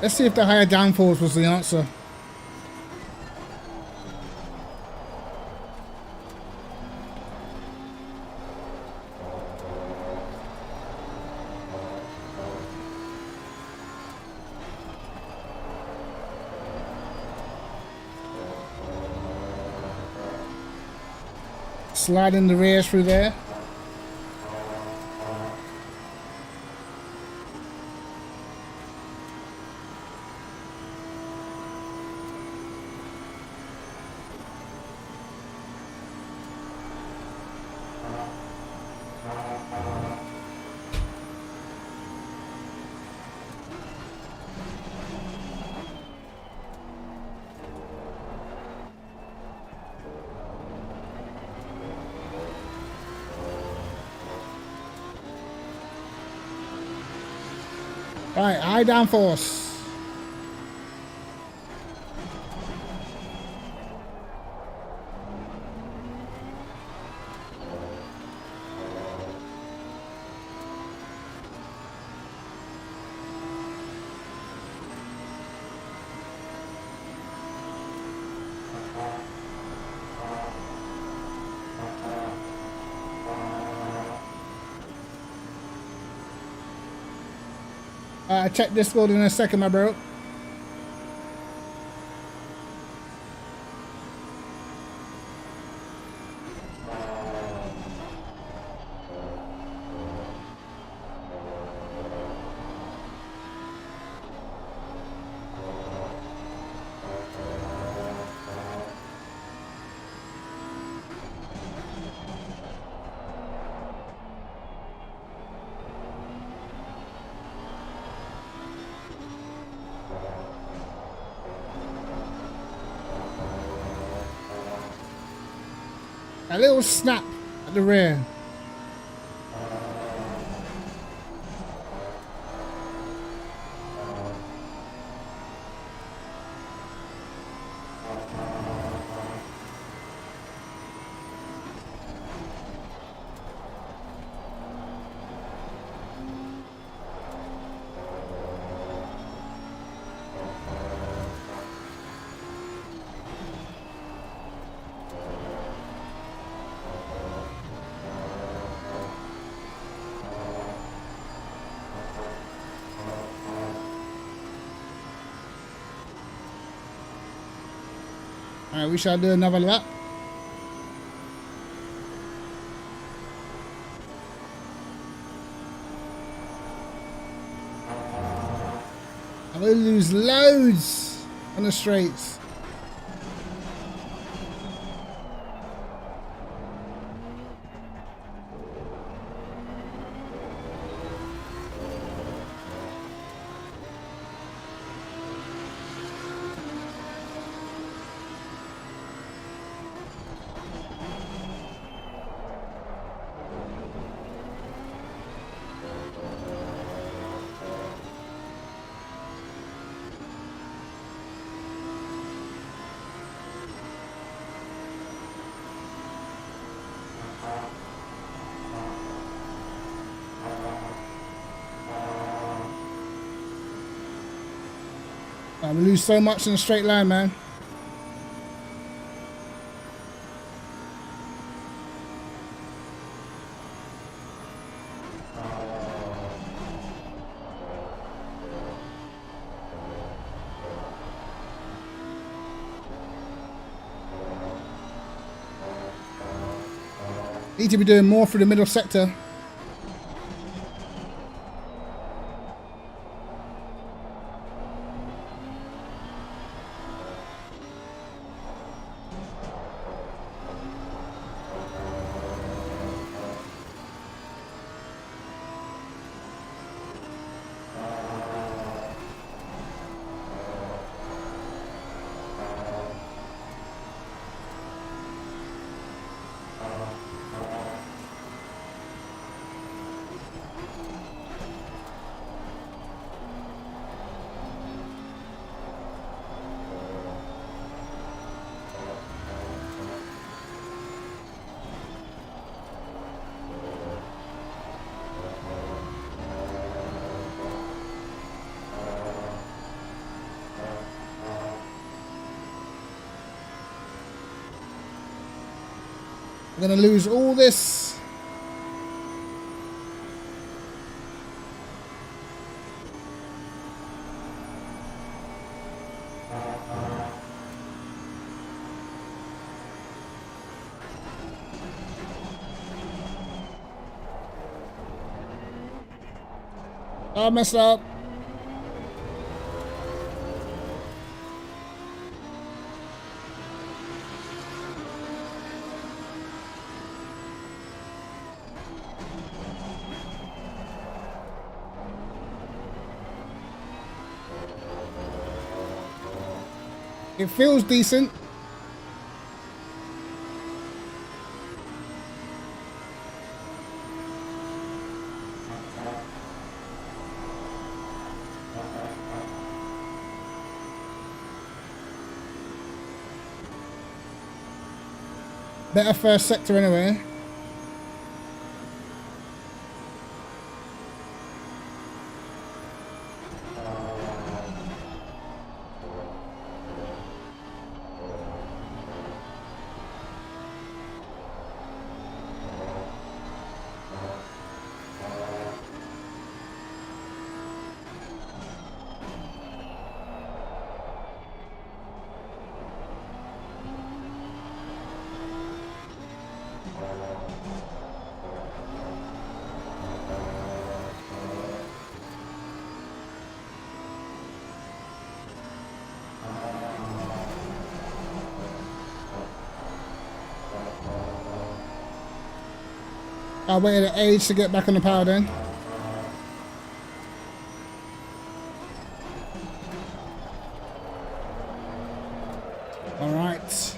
Let's see if the higher downforce was the answer. Sliding the rears through there. Alright, high downforce. Check Discord in a second, my bro. A little snap at the rear. Alright, we shall do another lap. I'm gonna lose loads on the straights. I'm gonna lose so much in a straight line, man. Need to be doing more through the middle sector. I'm gonna lose all this. I messed up. It feels decent. Better first sector anyway. I waited an age to get back on the power then. All right.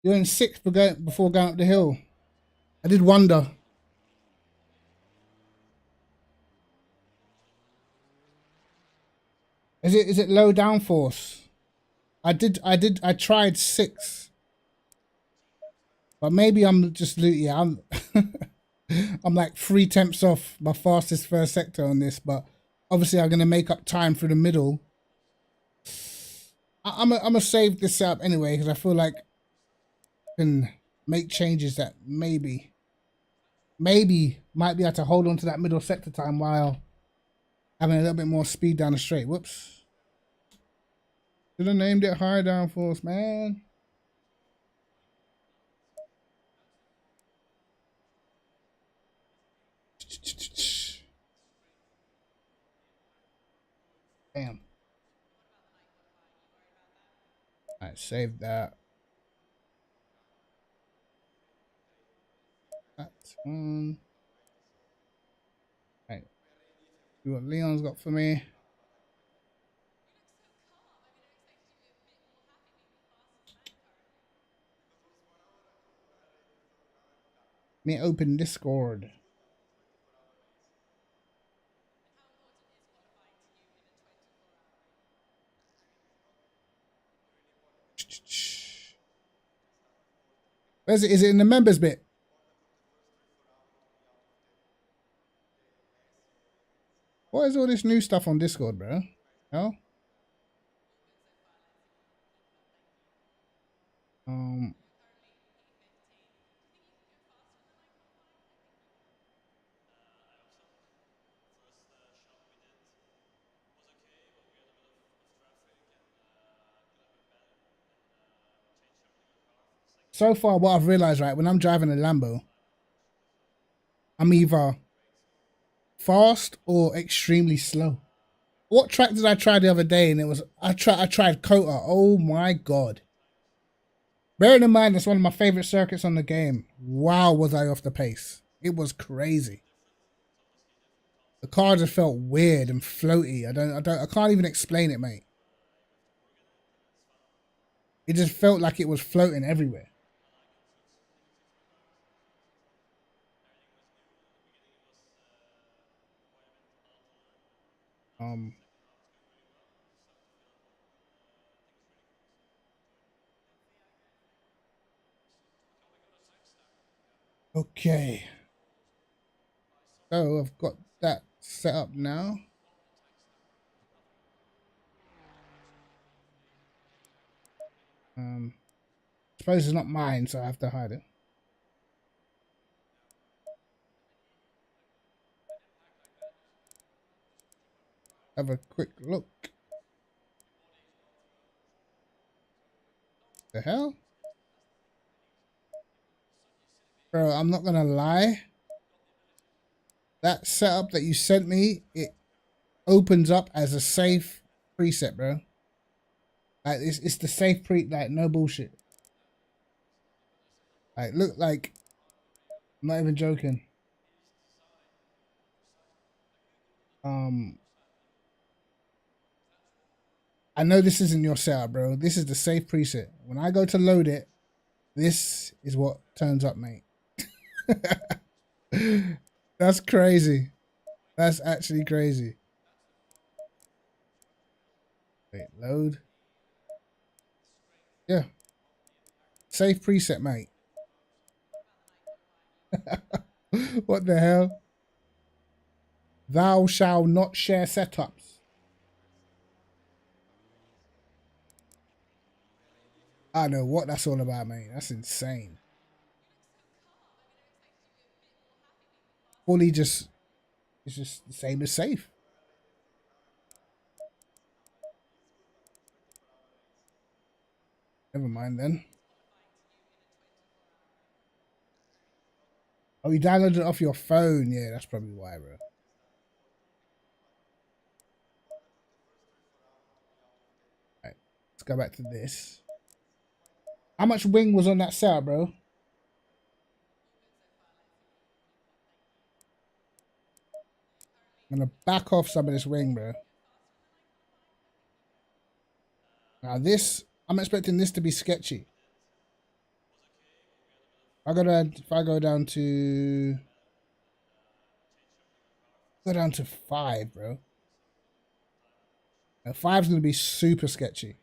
You're in sixth before going up the hill. I did wonder. Is it low downforce? I tried 6. But maybe I'm just yeah, I'm like 3 temps off my fastest first sector on this, but obviously I'm gonna make up time through the middle. I'm gonna save this up anyway because I feel like I can make changes that maybe might be able to hold on to that middle sector time while having a little bit more speed down the straight. Whoops. Should have named it High Downforce, man. Damn. Alright, save that. That's one. Alright. See what Leon's got for me. Let me open Discord. Where's it? Is it in the members bit? What is all this new stuff on Discord, bro? No? So far, what I've realized, right, when I'm driving a Lambo, I'm either fast or extremely slow. What track did I try the other day? And it was I tried Kota. Oh my god! Bearing in mind that's one of my favorite circuits on the game. Wow, was I off the pace? It was crazy. The car just felt weird and floaty. I can't even explain it, mate. It just felt like it was floating everywhere. Okay. So I've got that set up now. Suppose it's not mine, so I have to hide it. Have a quick look. The hell? Bro, I'm not gonna lie. That setup that you sent me, it opens up as a safe preset, bro. Like it's the safe like no bullshit. Like look, like I'm not even joking. I know this isn't your setup, bro. This is the safe preset. When I go to load it, this is what turns up, mate. That's crazy. That's actually crazy. Wait, load. Yeah. Safe preset, mate. What the hell? Thou shall not share setups. I don't know what that's all about, mate. That's insane. Fully just, it's just the same as safe. Never mind then. Oh, you downloaded it off your phone. Yeah, that's probably why, bro. Right, let's go back to this. How much wing was on that setup, bro? I'm gonna back off some of this wing, bro. Now this, I'm expecting this to be sketchy. If I go down to 5, bro. Now 5's gonna be super sketchy.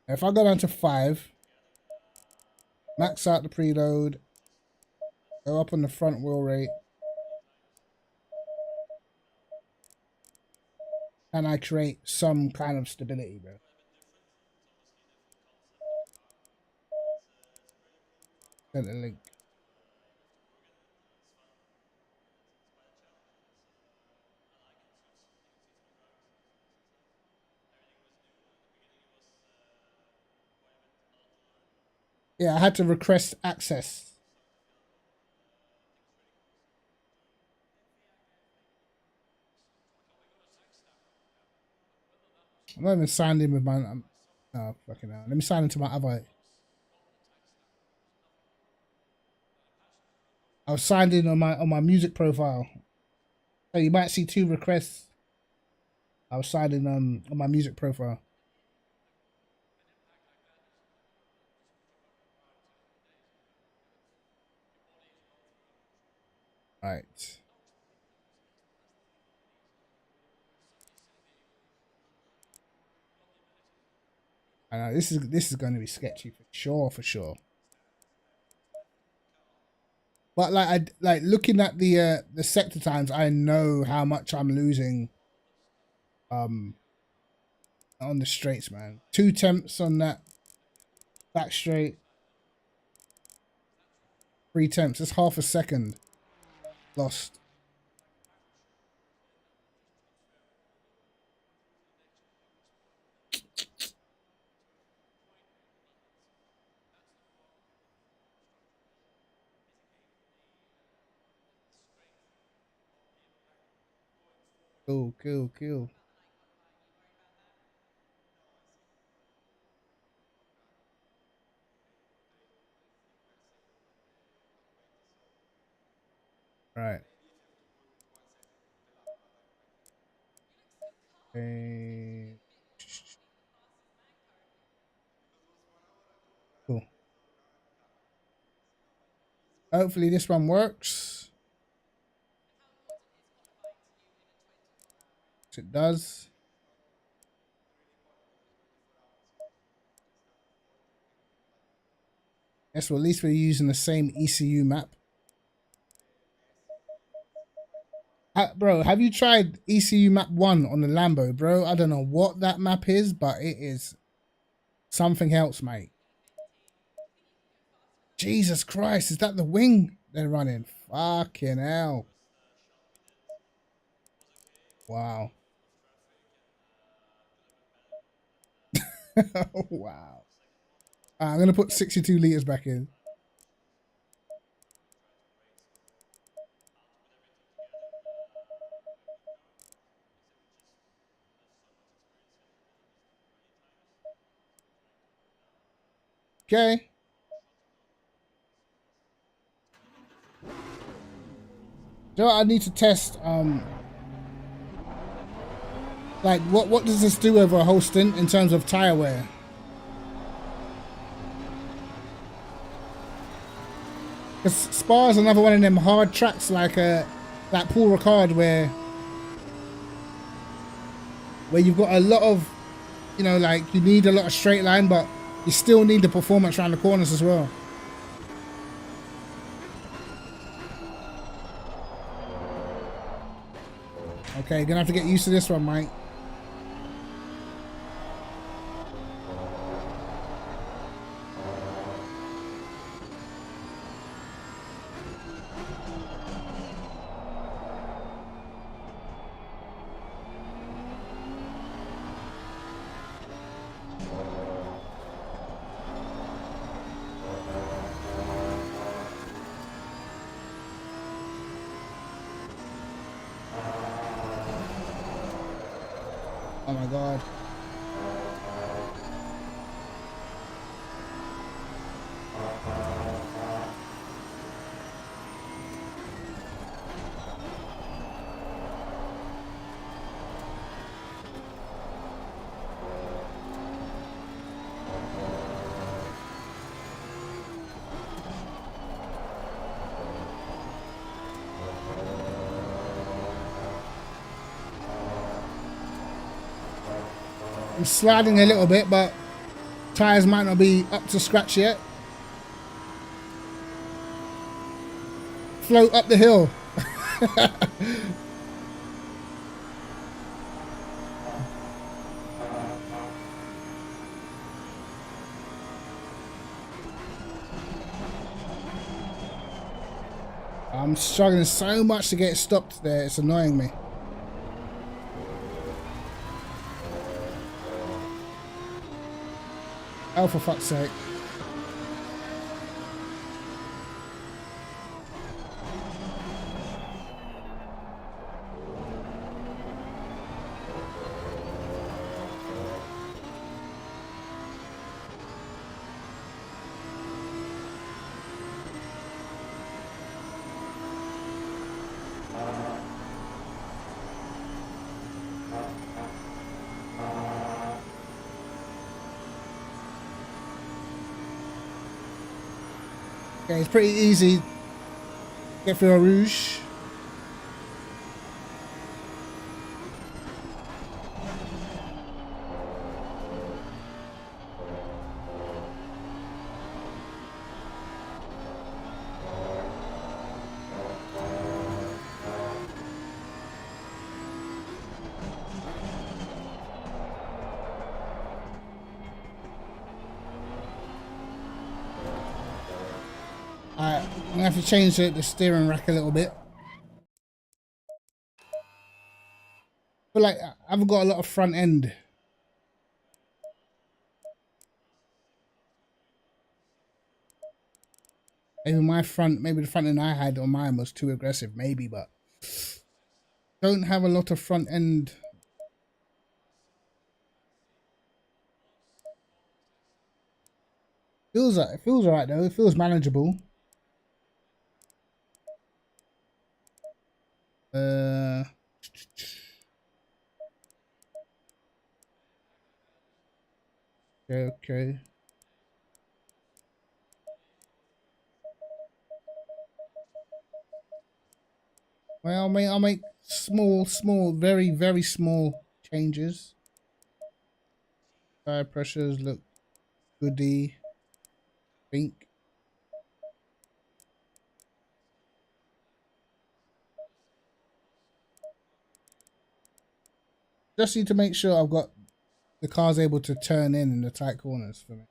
Now if I go down to 5, max out the preload, go up on the front wheel rate, and I create some kind of stability, bro. Send a link. Yeah, I had to request access. I'm not even signed in with my. Oh fucking hell! Let me sign into my other. I was signed in on my music profile, so you might see 2 requests. I was signed in on my music profile. Right. I know this is going to be sketchy for sure. But like looking at the sector times, I know how much I'm losing on the straights, man. 2 temps on that back straight, 3 temps. That's half a second lost. Cool. Right. Okay. Cool. Hopefully this one works. Yes, it does. Yes, well, at least we're using the same ECU map. Bro, have you tried ECU map 1 on the Lambo, bro? I don't know what that map is, but it is something else, mate. Jesus Christ, is that the wing they're running? Fucking hell. Wow. Wow. I'm going to put 62 litres back in. Okay. You know what I need to test? Like, what does this do over a whole stint in terms of tyre wear? Because Spa's another one of them hard tracks like Paul Ricard where you've got a lot of, you know, like you need a lot of straight line, but you still need the performance around the corners as well. Okay, gonna have to get used to this one, mate. Oh my God. I'm sliding a little bit, but tires might not be up to scratch yet. Float up the hill. I'm struggling so much to get stopped there, it's annoying me. Oh, for fuck's sake. Okay, it's pretty easy. Get through a rouge. Alright, I'm gonna have to change the steering rack a little bit. But like, I haven't got a lot of front end. Maybe maybe the front end I had on mine was too aggressive, maybe, but don't have a lot of front end. It feels alright though. It feels manageable. Okay. Well, I'll make small, very, very small changes. Tire pressures look goody. Think. Just need to make sure I've got the car's able to turn in the tight corners for me.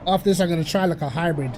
After this, I'm going to try like a hybrid.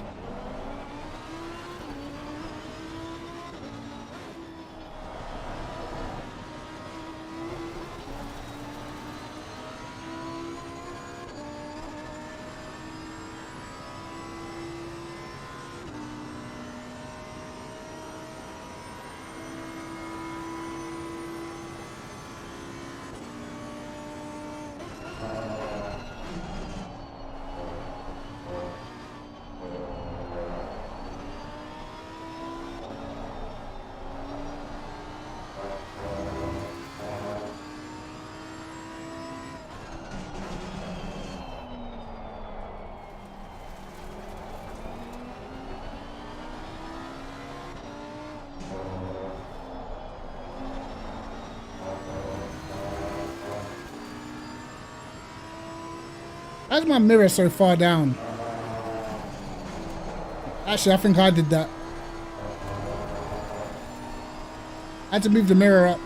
How's my mirror so far down? Actually, I think I did that. I had to move the mirror up.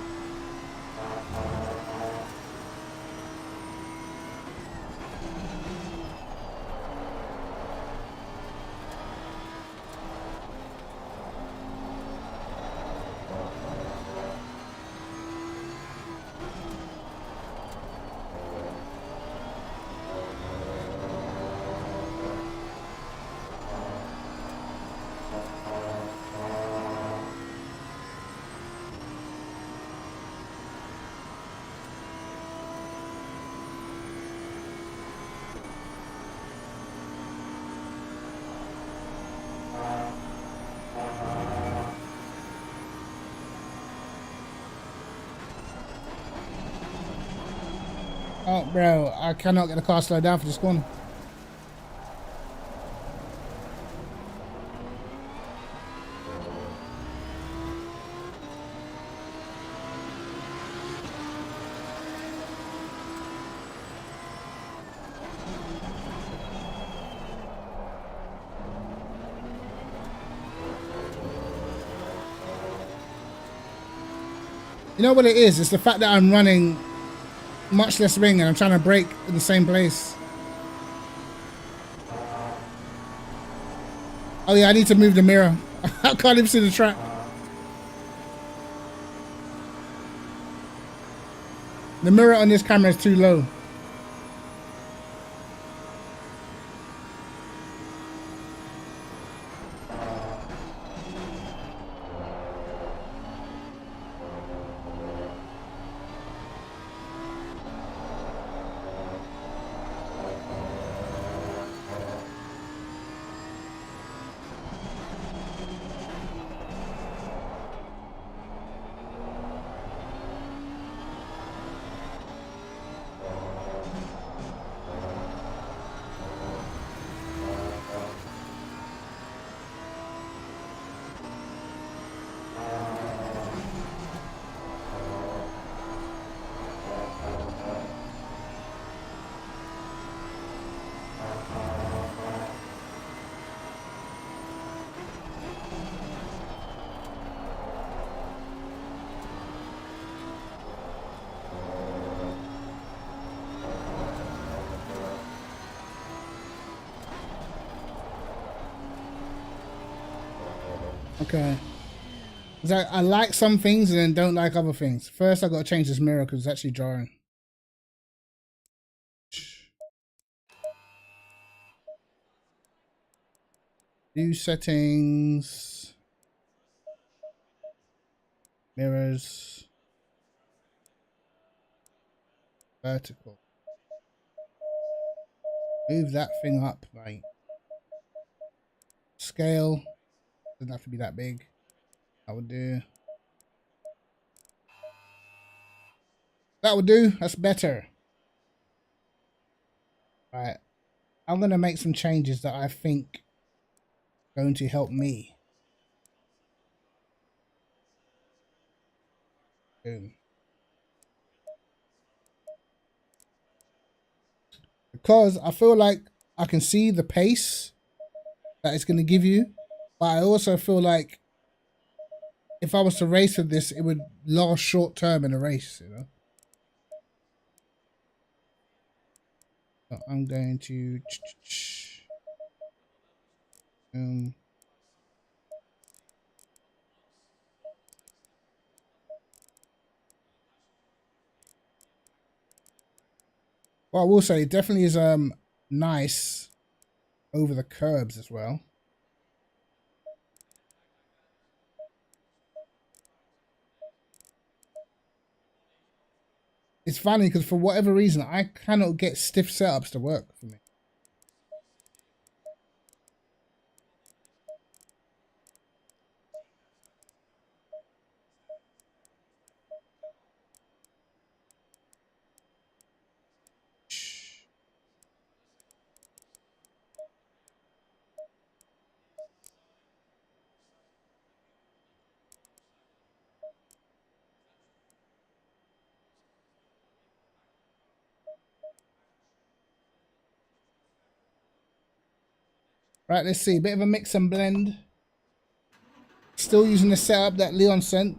Oh, bro, I cannot get the car slowed down for this corner. You know what it is? It's the fact that I'm running much less ring and I'm trying to brake in the same place. Oh yeah, I need to move the mirror. I can't even see the track. The mirror on this camera is too low. Okay. 'Cause I like some things and then don't like other things. First, I got to change this mirror because it's actually jarring. View settings. Mirrors. Vertical. Move that thing up, mate. Scale. Doesn't have to be that big. That would do. That would do. That's better. Right. I'm going to make some changes that I think are going to help me. Boom. Because I feel like I can see the pace that it's going to give you. But I also feel like if I was to race with this, it would last short term in a race, you know. So I'm going to well, I will say it definitely is nice over the curbs as well. It's funny because for whatever reason I cannot get stiff setups to work for me. Right, let's see. Bit of a mix and blend. Still using the setup that Leon sent.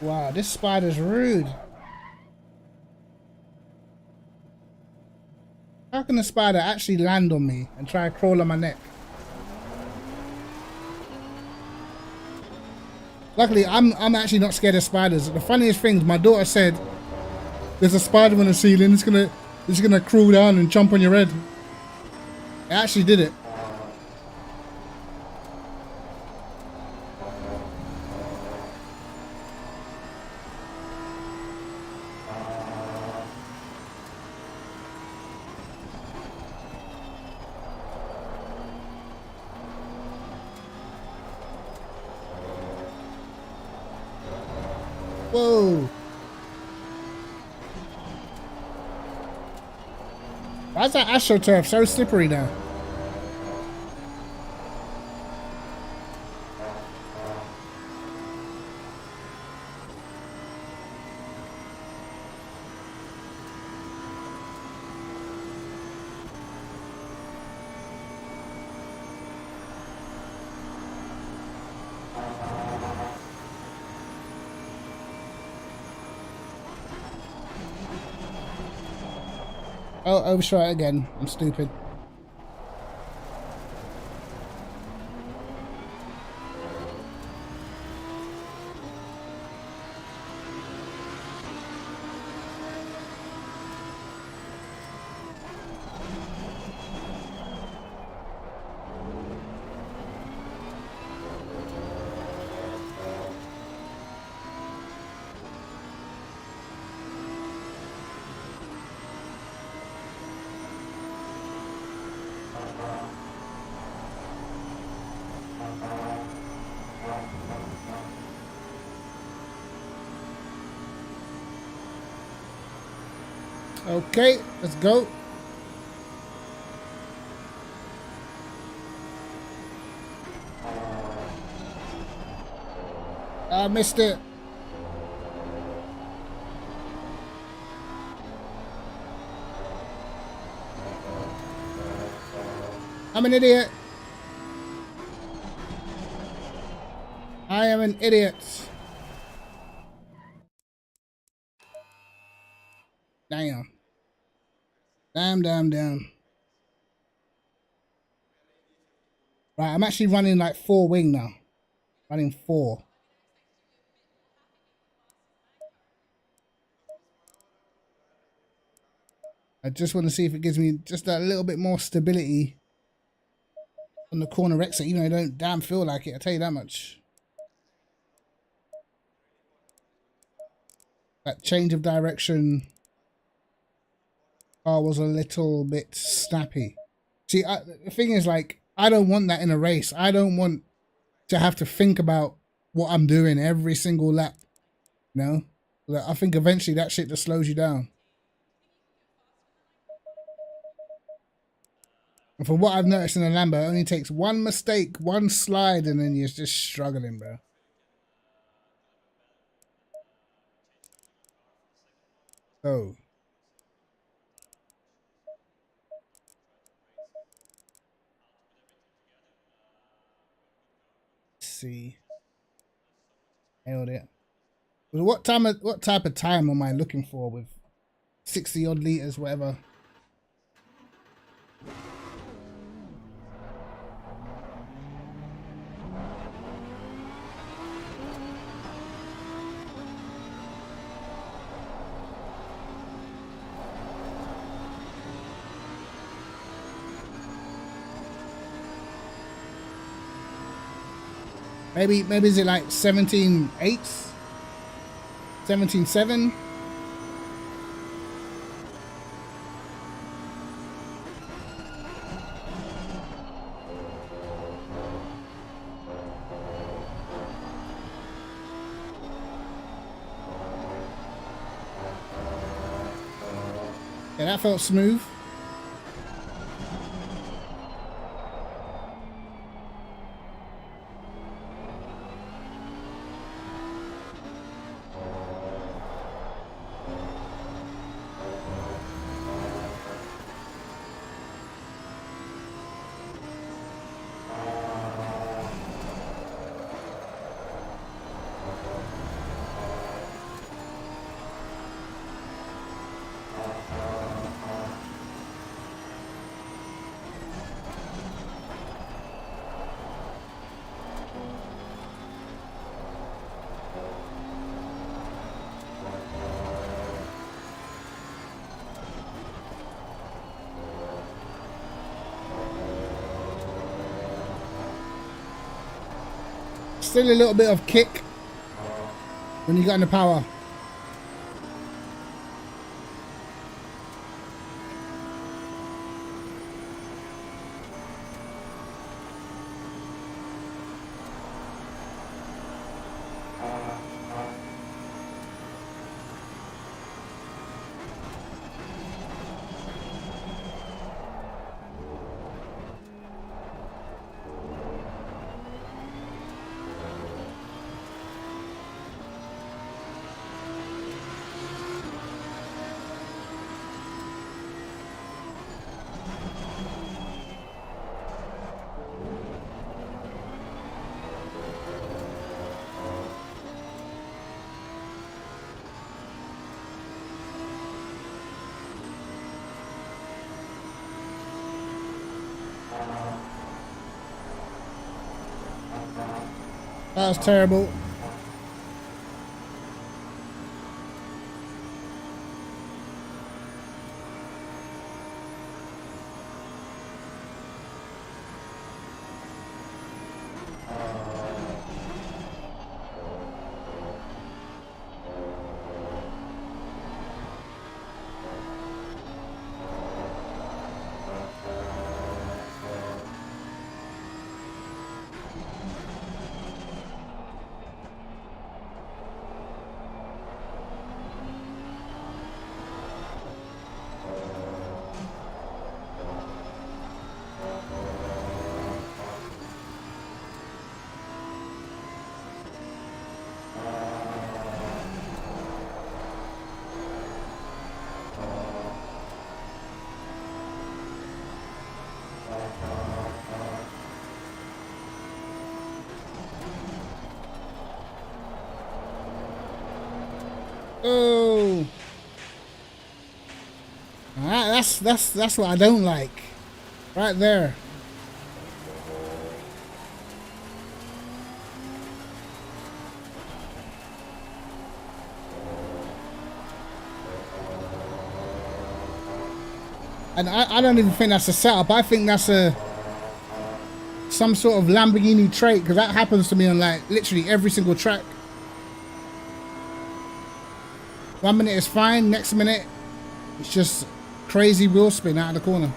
Wow, this spider's rude. How can a spider actually land on me and try to crawl on my neck? Luckily, I'm actually not scared of spiders. The funniest thing is my daughter said, "There's a spider on the ceiling. It's gonna crawl down and jump on your head." It actually did it. Whoa. Why is that AstroTurf so slippery now? Oh, overshot it again. I'm stupid. Okay, let's go. I missed it. I'm an idiot. I am an idiot. Damn. Damn. Right, I'm actually running like 4 wing now. Running 4. I just want to see if it gives me just a little bit more stability on the corner exit, even though I don't damn feel like it, I tell you that much. That change of direction car was a little bit snappy. See, the thing is, like, I don't want that in a race. I don't want to have to think about what I'm doing every single lap. You know? Like, I think eventually that shit just slows you down. And from what I've noticed in the Lambo, it only takes one mistake, one slide, and then you're just struggling, bro. So. Let's see. Nailed it. What type of time am I looking for with 60 odd liters, whatever? Maybe is it like 17.8? 17.7? Yeah, that felt smooth. Still a little bit of kick when you got in the power. That was terrible. go. That's what I don't like. Right there. And I don't even think that's a setup. I think that's some sort of Lamborghini trait, because that happens to me on like literally every single track. 1 minute is fine, next minute it's just crazy wheel spin out of the corner.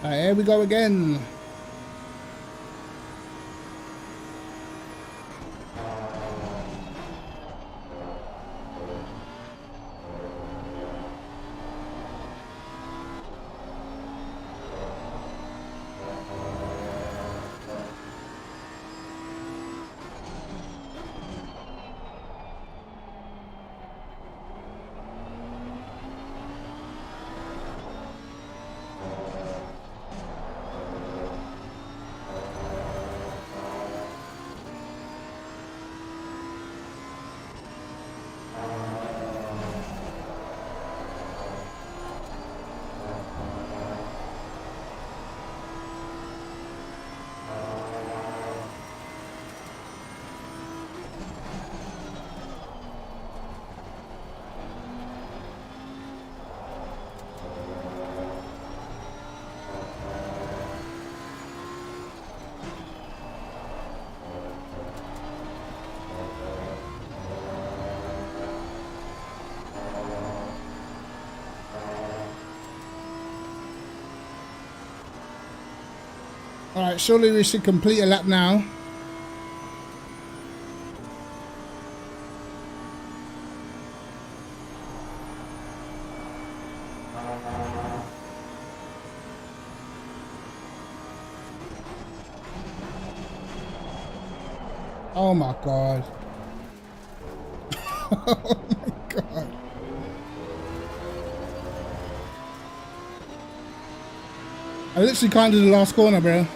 Here we go again. Alright, surely we should complete a lap now. Oh my god. Oh my god. I literally can't do the last corner, bro.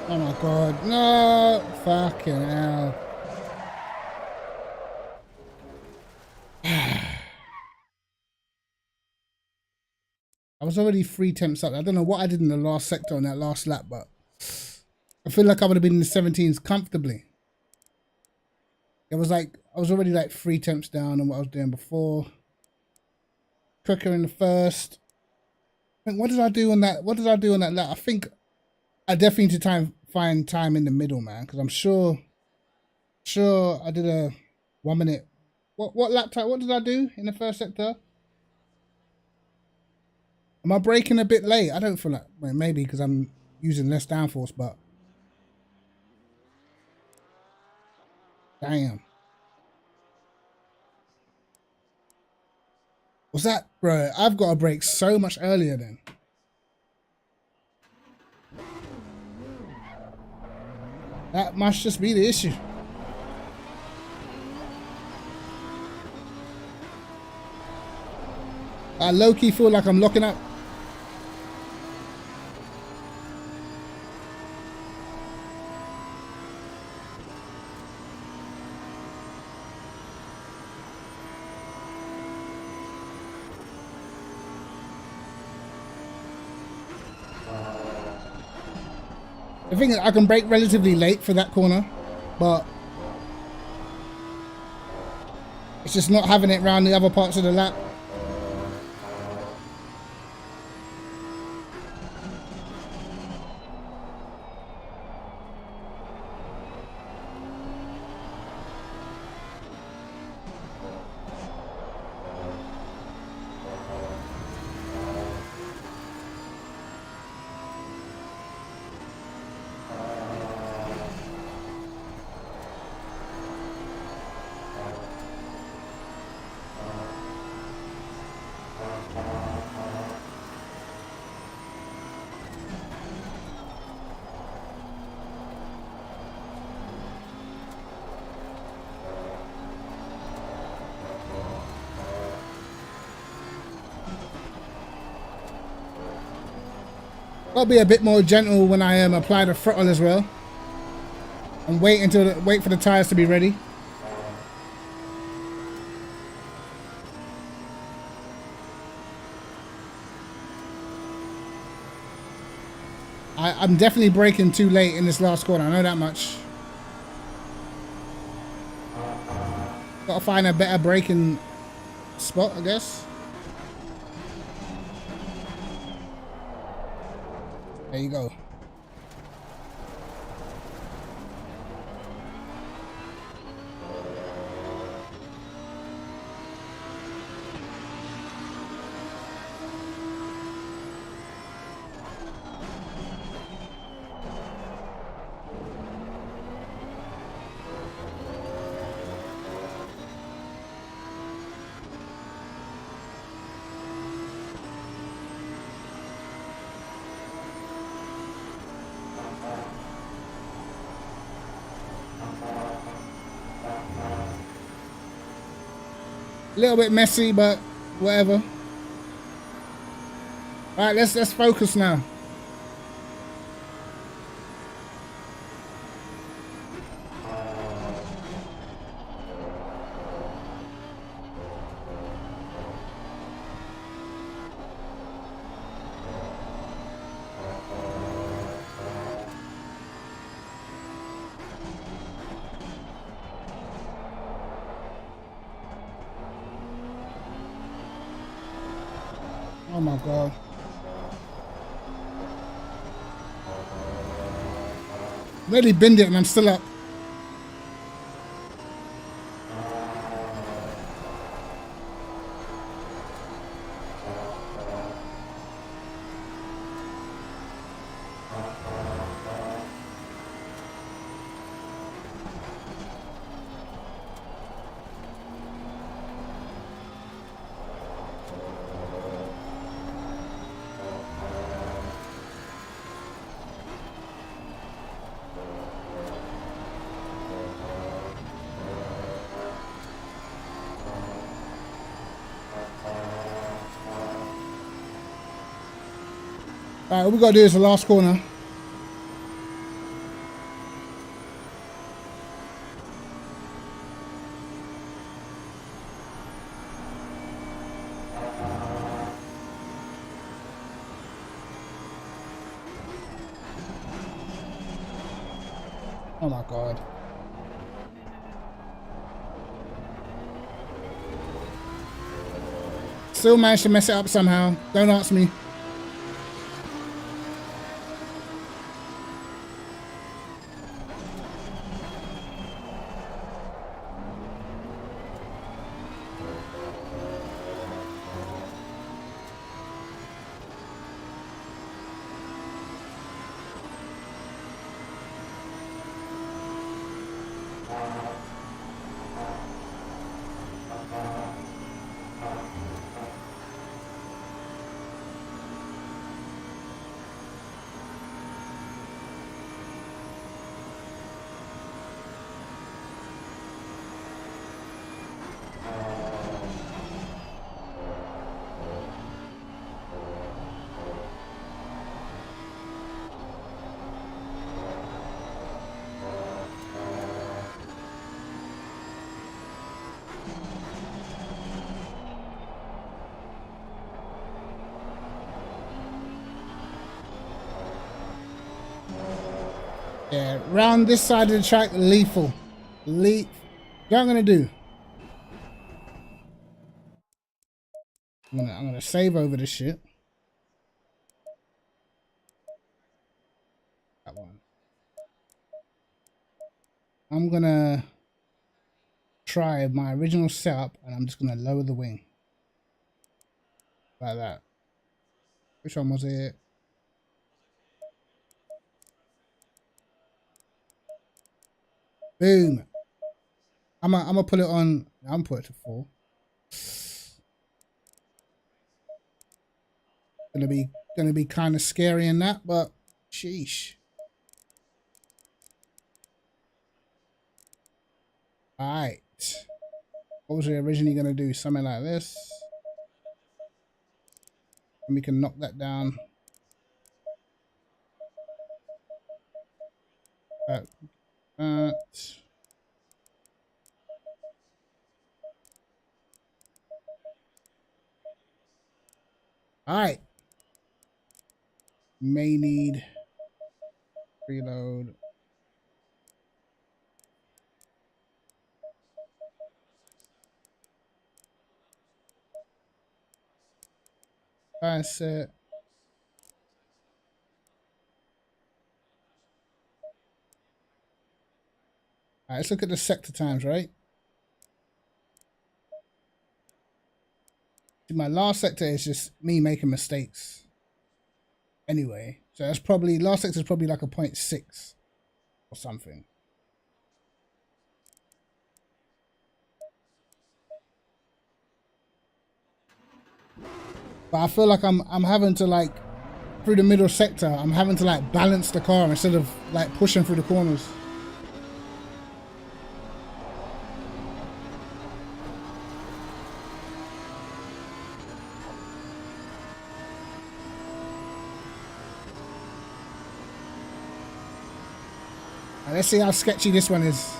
Oh my god, no! Fucking hell. I was already 3 temps up. I don't know what I did in the last sector on that last lap, but I feel like I would have been in the 17s comfortably. It was like, I was already like 3 temps down on what I was doing before. Quicker in the first. I think, what did I do on that? What did I do on that lap? I think I definitely need to try and find time in the middle, man, because I'm sure I did a 1 minute. What lap time? What did I do in the first sector? Am I braking a bit late? I don't feel like, well, maybe because I'm using less downforce, but damn. Was that, bro? I've got to brake so much earlier then. That must just be the issue. I low-key feel like I'm locking up. The thing is, I can brake relatively late for that corner, but it's just not having it around the other parts of the lap. I'll be a bit more gentle when I apply the throttle as well, and wait for the tires to be ready. I'm definitely braking too late in this last corner. I know that much. Got to find a better braking spot, I guess. There you go. A little bit messy, but whatever. All right, let's focus now. Oh my God. Really binned it and I'm still up. Alright, all we gotta do is the last corner. Oh my God. Still managed to mess it up somehow. Don't ask me. Yeah, round this side of the track, lethal. What I'm gonna do? I'm gonna save over this shit. That one. I'm gonna try my original setup, and I'm just gonna lower the wing like that. Which one was it? Boom. I'm gonna put it on. I'm put it to 4. Gonna be kind of scary in that, but sheesh. All right. What was I originally gonna do? Something like this, and we can knock that down. That. All right. May need reload. That's it. All right, let's look at the sector times, right? My last sector is just me making mistakes. Anyway, so that's probably, last sector is probably like a 0.6 or something. But I feel like I'm having to, like, through the middle sector, I'm having to like balance the car instead of like pushing through the corners. Right, let's see how sketchy this one is.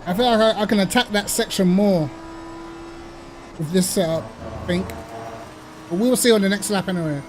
I feel like I can attack that section more with this setup, I think. But we'll see on the next lap anyway.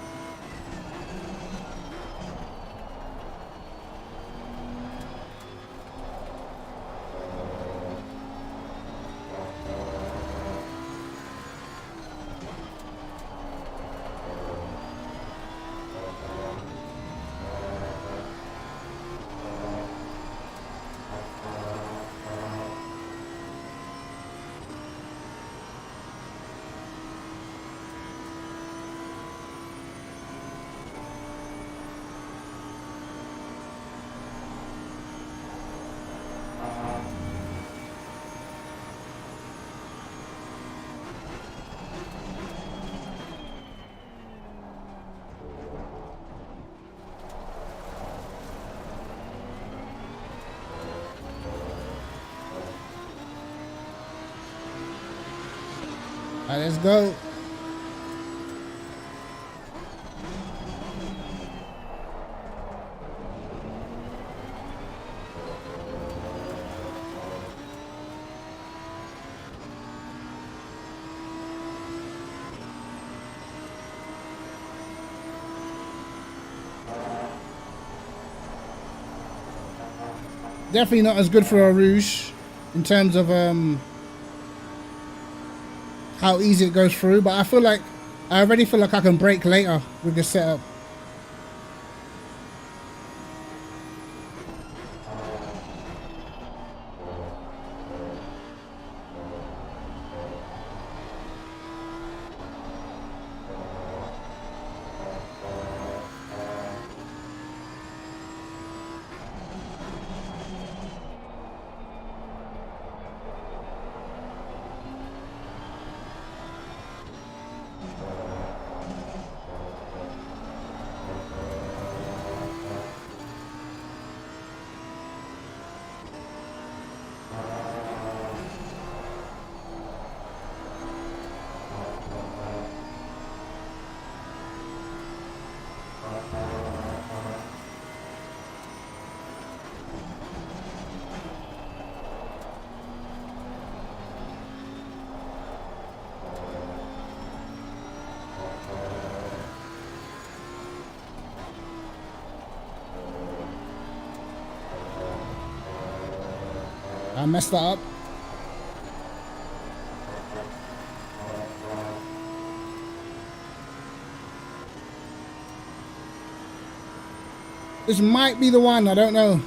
All right, let's go. Definitely not as good for a Rouge in terms of how easy it goes through, but I already feel like I can brake later with this setup. I messed that up. This might be the one, I don't know.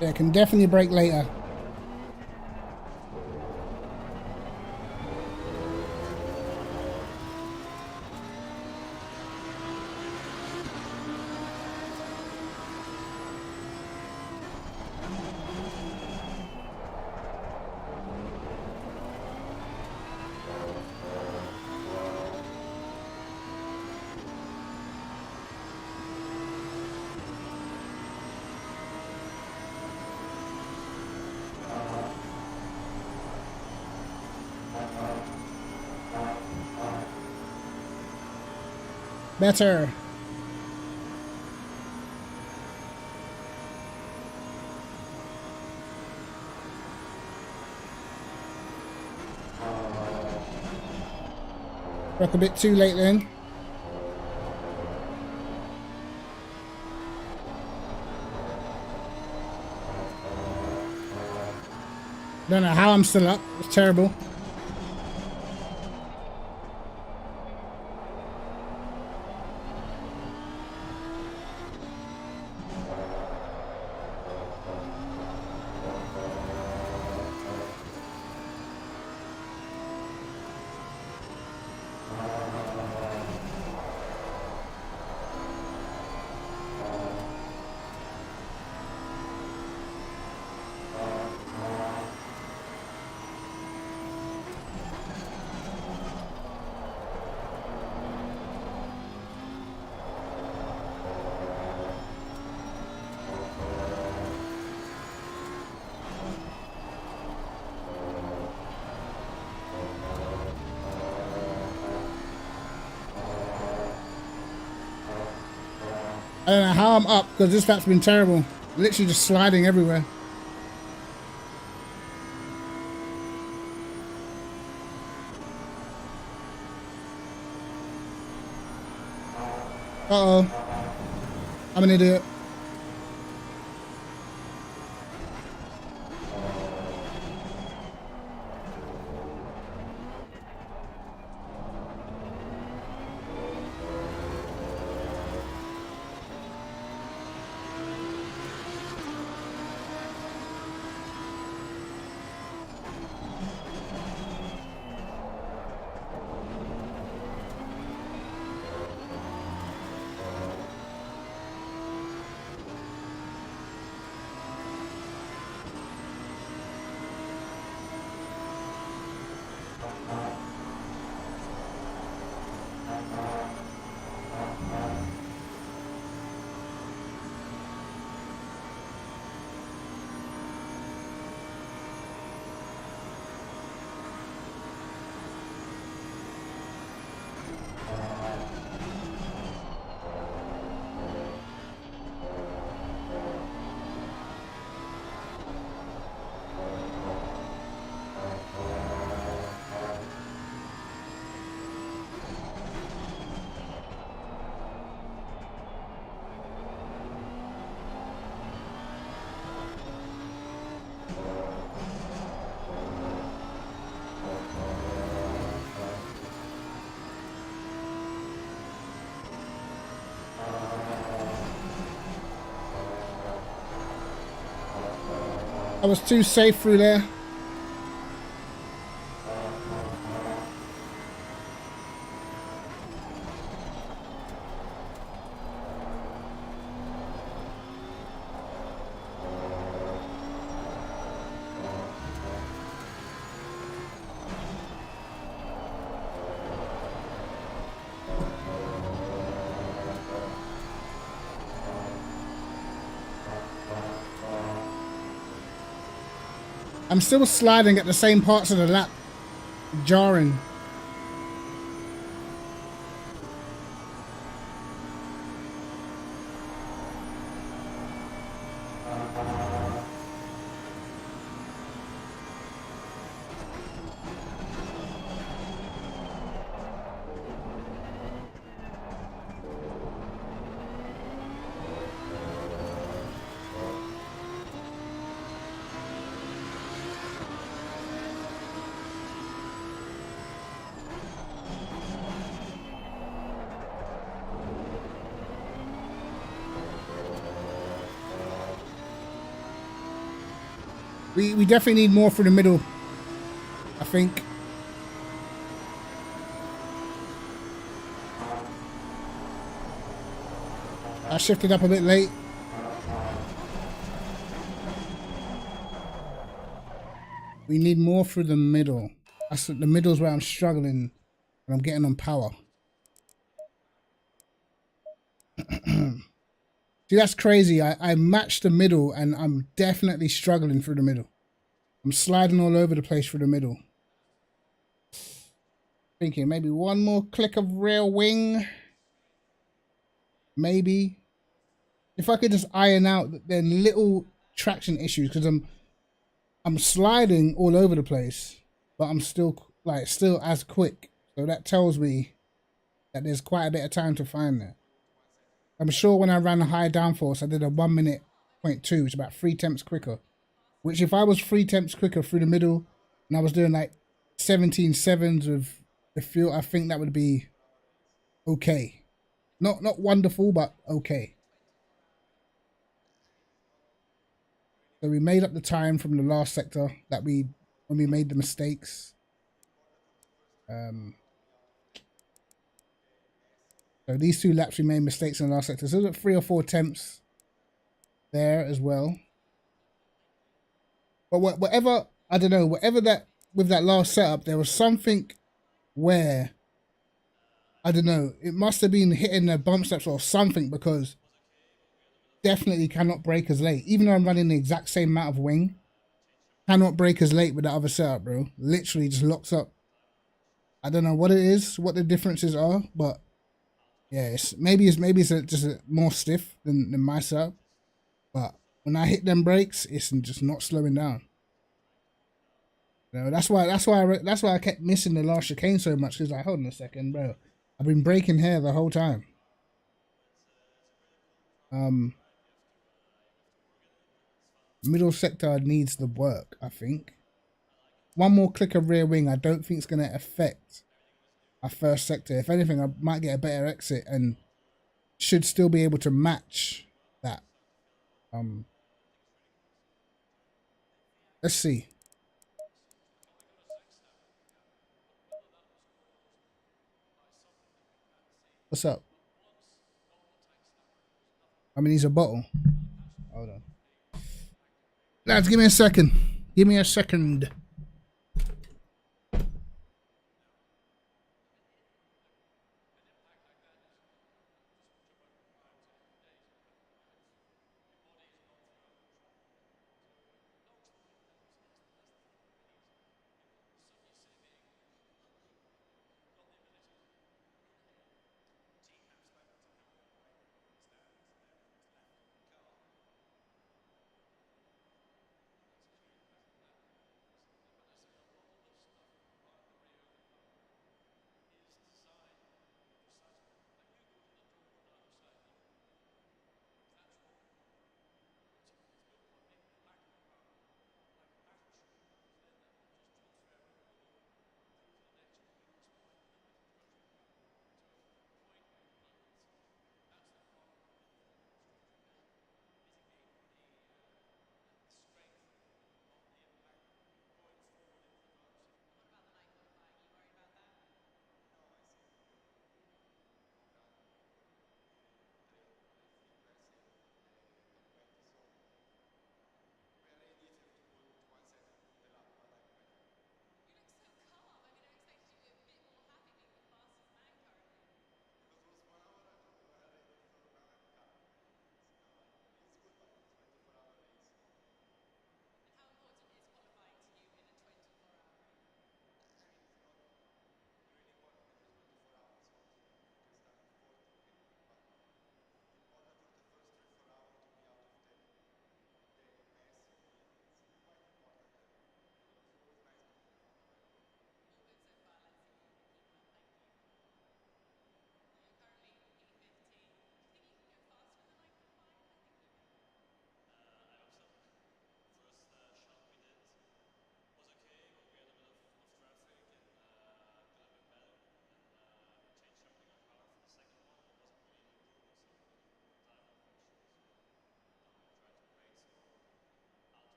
Yeah, can definitely brake later. Better. Broke a bit too late then. Don't know how I'm still up. It's terrible. I don't know how I'm up because this lap's been terrible. Literally just sliding everywhere. Uh-oh. I'm an idiot. I was too safe through there. I'm still sliding at the same parts of the lap, jarring. We definitely need more through the middle, I think. I shifted up a bit late. We need more through the middle. That's the middle's where I'm struggling and I'm getting on power. See, that's crazy. I matched the middle and I'm definitely struggling through the middle. I'm sliding all over the place through the middle. Thinking maybe one more click of rear wing. Maybe. If I could just iron out the little traction issues, because I'm sliding all over the place, but I'm still as quick. So that tells me that there's quite a bit of time to find that. I'm sure when I ran the high downforce, I did a 1 minute 0.2, which is about 3 tenths quicker. Which if I was 3 tenths quicker through the middle, and I was doing like 17 sevens with the fuel, I think that would be okay. Not wonderful, but okay. So we made up the time from the last sector that when we made the mistakes. So these 2 laps we made mistakes in the last sector. So there's 3 or 4 attempts there as well. But whatever, I don't know, whatever that, with that last setup, there was something where, I don't know, it must have been hitting the bump steps or something, because definitely cannot brake as late. Even though I'm running the exact same amount of wing, cannot brake as late with that other setup, bro. Literally just locks up. I don't know what it is, what the differences are, but yeah, maybe it's just more stiff than my setup. But when I hit them brakes, it's just not slowing down. You know, that's why I kept missing the last chicane so much, because like, hold on a second, bro. I've been braking here the whole time. Middle sector needs the work, I think. One more click of rear wing, I don't think it's going to affect our first sector. If anything, I might get a better exit and should still be able to match that. Let's see. What's up? I mean, he's a bottle. Hold on. Lads, give me a second. Give me a second.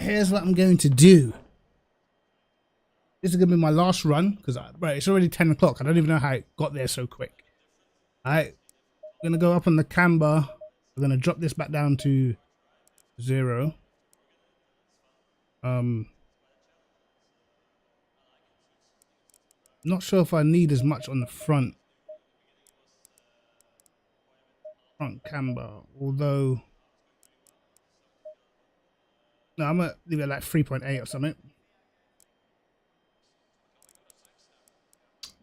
here's what I'm going to do. This is going to be my last run because it's already 10 o'clock. I don't even know how it got there so quick. Alright, I'm going to go up on the camber. I'm going to drop this back down to 0. Not sure if I need as much on the front camber, although no, I'm gonna leave it like 3.8 or something.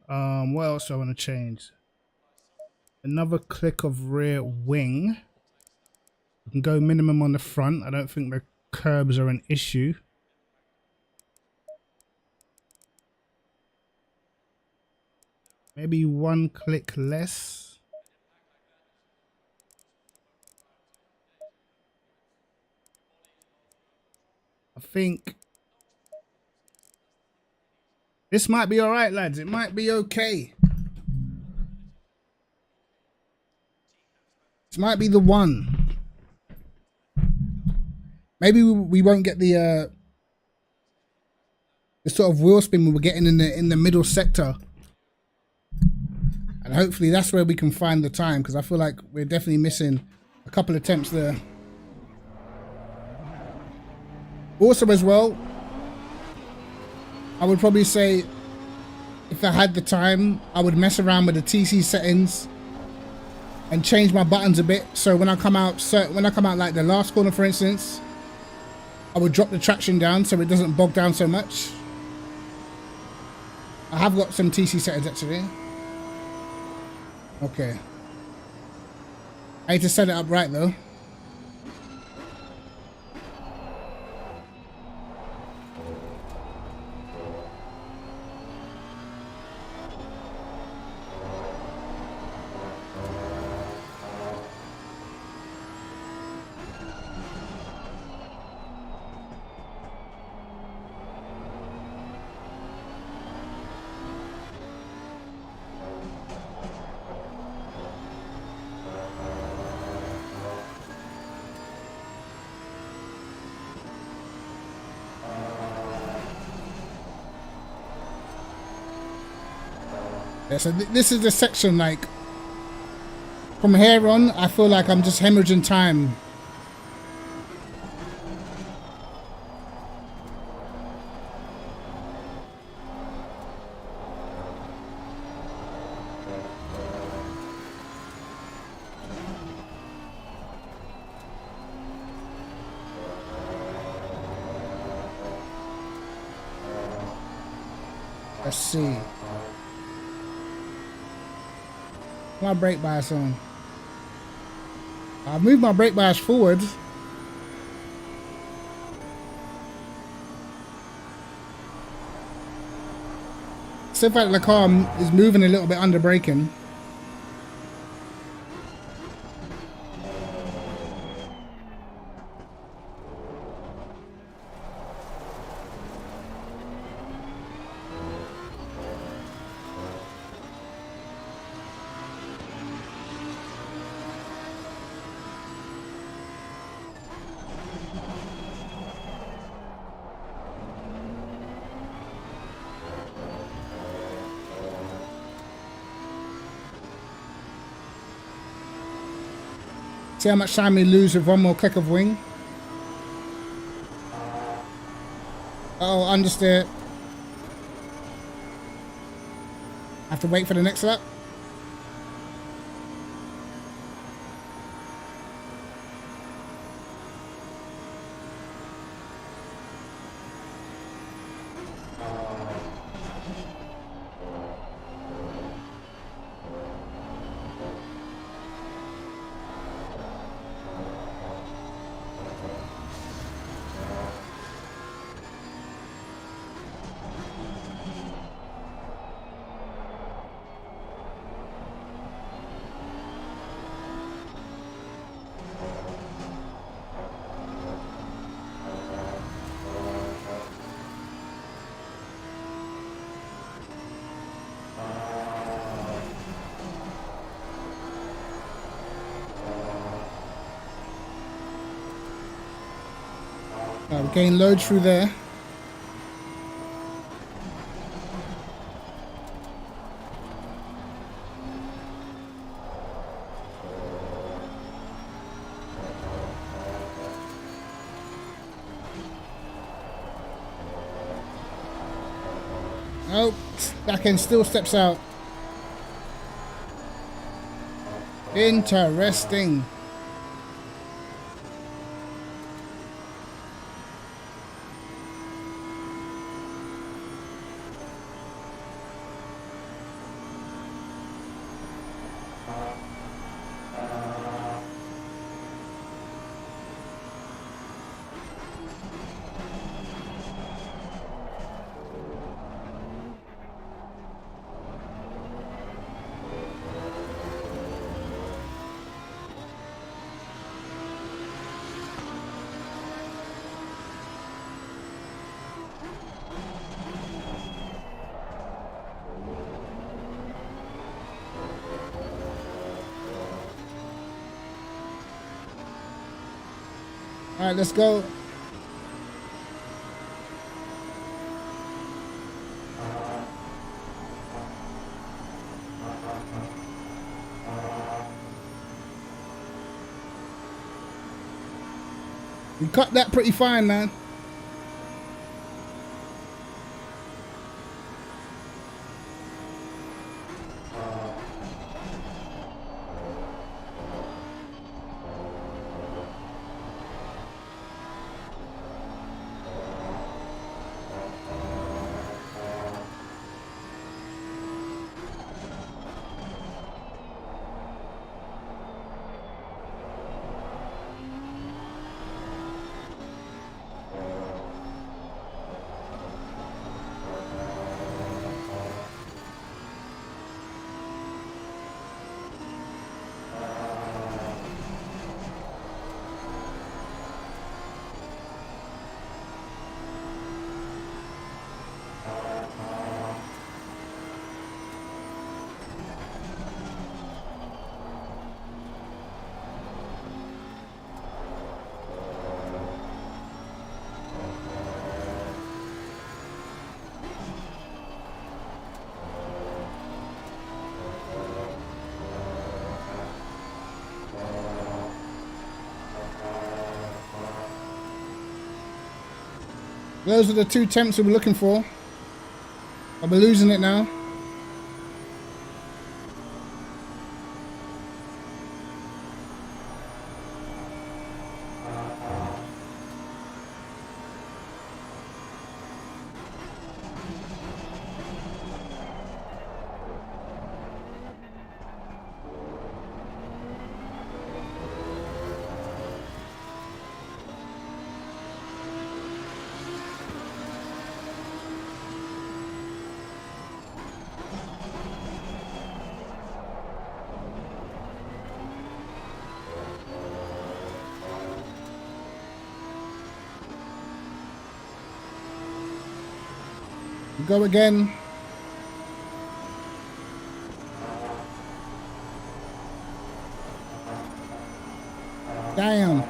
What else do I want to change? Another click of rear wing. We can go minimum on the front. I don't think the curbs are an issue. Maybe 1 click less. I think this might be all right, lads. It might be okay. This might be the one. Maybe we won't get the sort of wheel spin we were getting in the middle sector. And hopefully that's where we can find the time, because I feel like we're definitely missing a couple of attempts there. Also as well, I would probably say if I had the time, I would mess around with the TC settings and change my buttons a bit. So when I come out like the last corner, for instance, I would drop the traction down so it doesn't bog down so much. I have got some TC settings actually. Okay. I need to set it up right though. Yeah, so this is the section, like, from here on, I feel like I'm just hemorrhaging time. Let's see. My brake bias on. I've moved my brake bias forward. Still like the car is moving a little bit under braking. See how much time we lose with one more click of wing. Oh, understeer. Have to wait for the next lap. We gain load through there. Oh, back end still steps out. Interesting. All right, let's go. We cut that pretty fine, man. Those are the two temps we were looking for. I'll be losing it now. Go again. Damn.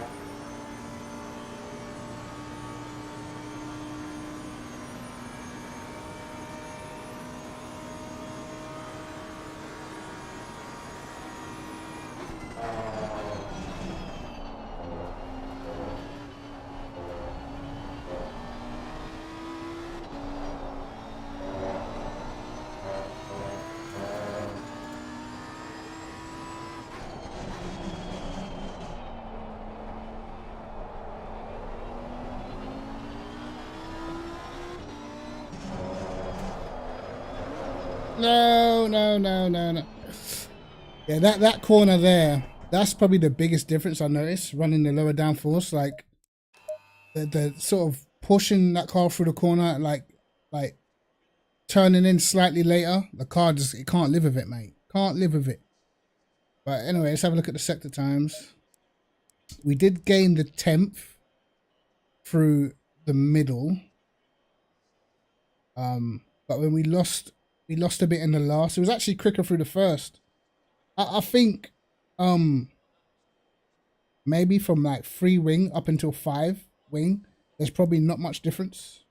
No. Yeah, that corner there, that's probably the biggest difference I noticed running the lower downforce. Like the sort of pushing that car through the corner, like turning in slightly later, the car just, it can't live with it, mate. Can't live with it. But anyway, let's have a look at the sector times. We did gain the 10th through the middle. But when we lost a bit in the last. It was actually quicker through the first. I think maybe from like 3 wing up until 5 wing, there's probably not much difference.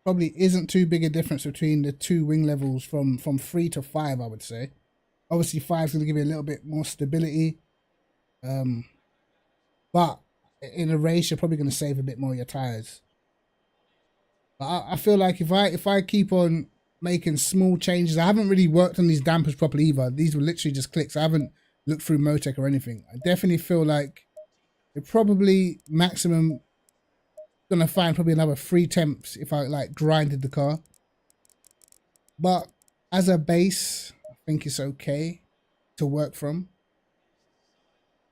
Probably isn't too big a difference between the two wing levels from 3 to 5, I would say. Obviously 5 is going to give you a little bit more stability. But in a race, you're probably going to save a bit more of your tires. But I feel like if I keep on making small changes, I haven't really worked on these dampers properly either. These were literally just clicks. I haven't looked through Motec or anything. I definitely feel like you're probably maximum gonna find probably another 3 temps if I like grinded the car. But as a base, I think it's okay to work from.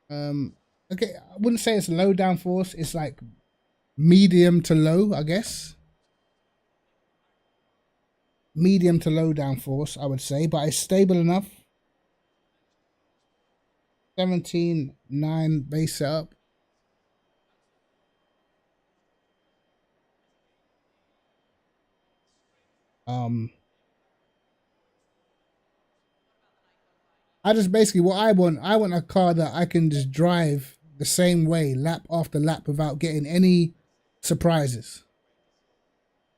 Okay, I wouldn't say it's low downforce. It's like medium to low, I guess. Medium to low downforce, I would say, but it's stable enough. 17.9 base setup. I just basically what I want a car that I can just drive the same way lap after lap without getting any surprises.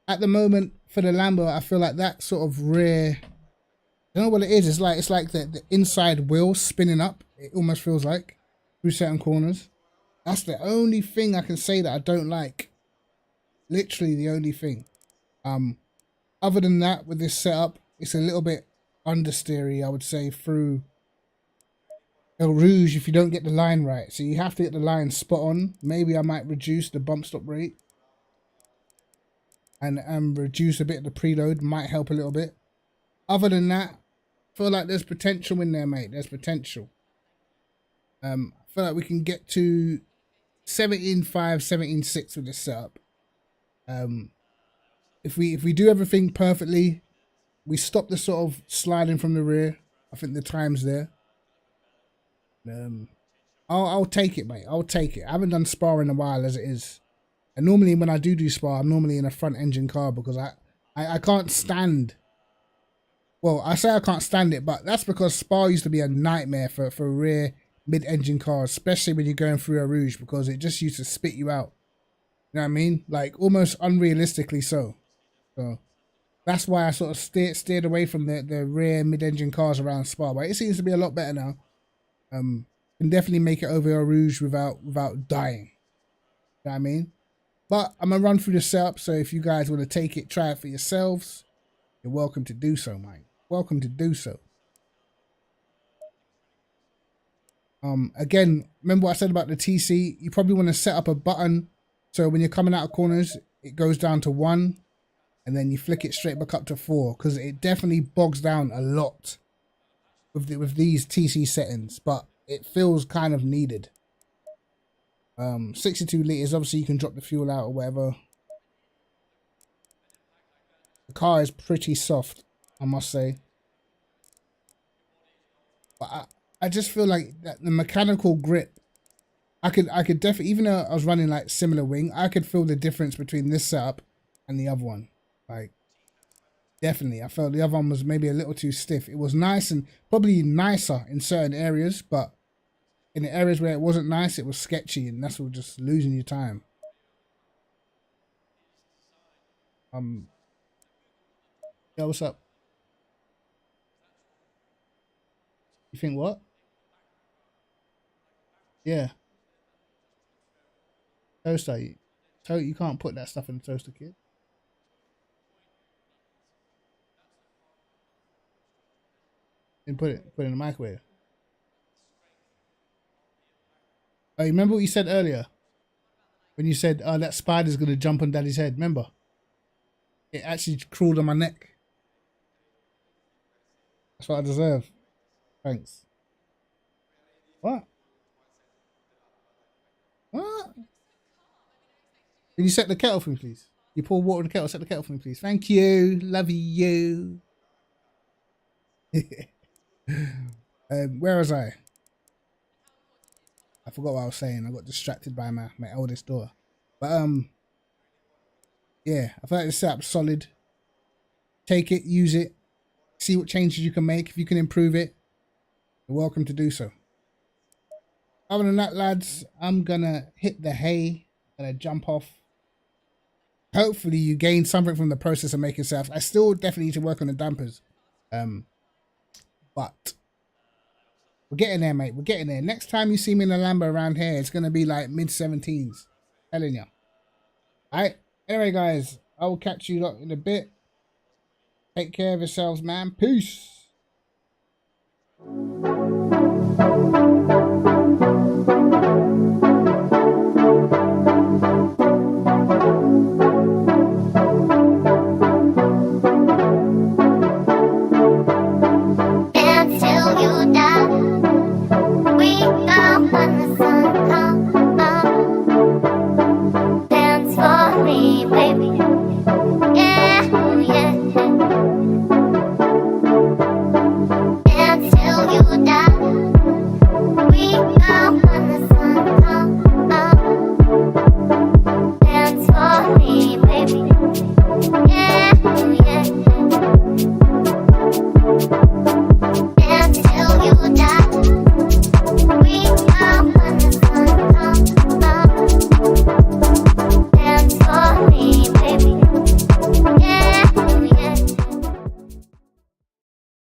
At the moment for the Lambo, I feel like that sort of rear, I don't know what it is. It's like the inside wheel spinning up. It almost feels like through certain corners. That's the only thing I can say that I don't like. Literally the only thing. Other than that, with this setup, it's a little bit understeery, I would say, through El Rouge if you don't get the line right. So you have to get the line spot on. Maybe I might reduce the bump stop rate and reduce a bit of the preload. Might help a little bit. Other than that, I feel like there's potential in there, mate. There's potential. I feel like we can get to 17.5, 17.6 with this setup. If we do everything perfectly, we stop the sort of sliding from the rear. I think the time's there. I'll take it, mate. I'll take it. I haven't done Spa in a while as it is. And normally when I do Spa, I'm normally in a front engine car because I can't stand. Well, I say I can't stand it, but that's because Spa used to be a nightmare for rear mid-engine cars, especially when you're going through a Rouge, because it just used to spit you out. You know what I mean? Like almost unrealistically so. So that's why I sort of steered away from the rear mid-engine cars around Spa. But it seems to be a lot better now. Can definitely make it over a Rouge without dying. You know what I mean? But I'm gonna run through the setup, so if you guys want to take it, try it for yourselves, you're welcome to do so, mate. Welcome to do so. Again, remember what I said about the TC? You probably want to set up a button so when you're coming out of corners, it goes down to 1, and then you flick it straight back up to 4, because it definitely bogs down a lot with these TC settings, but it feels kind of needed. 62 liters, obviously you can drop the fuel out or whatever. The car is pretty soft, I must say. But I just feel like that the mechanical grip, I could definitely, even though I was running like similar wing, I could feel the difference between this setup and the other one. Like, definitely, I felt the other one was maybe a little too stiff. It was nice and probably nicer in certain areas, but in the areas where it wasn't nice, it was sketchy, and that's what just losing your time. Yo, what's up? You think what? Yeah. Toaster. You can't put that stuff in the toaster, kid. And put it in the microwave. Oh, you remember what you said earlier? When you said, oh, that spider's going to jump on Daddy's head. Remember? It actually crawled on my neck. That's what I deserve. Thanks. What? What? Can you set the kettle for me, please? You pour water in the kettle. Set the kettle for me, please. Thank you. Love you. Where was I? I forgot what I was saying. I got distracted by my eldest daughter. But yeah, I feel like the setup's solid. Take it, use it, see what changes you can make. If you can improve it, you're welcome to do so. Other than that, lads, I'm gonna hit the hay. Gonna jump off. Hopefully, you gain something from the process of making surfs. I still definitely need to work on the dampers, but we're getting there, mate. We're getting there. Next time you see me in a Lambo around here, it's gonna be like mid-17s. Telling you. All right. Anyway, guys, I will catch you lot in a bit. Take care of yourselves, man. Peace.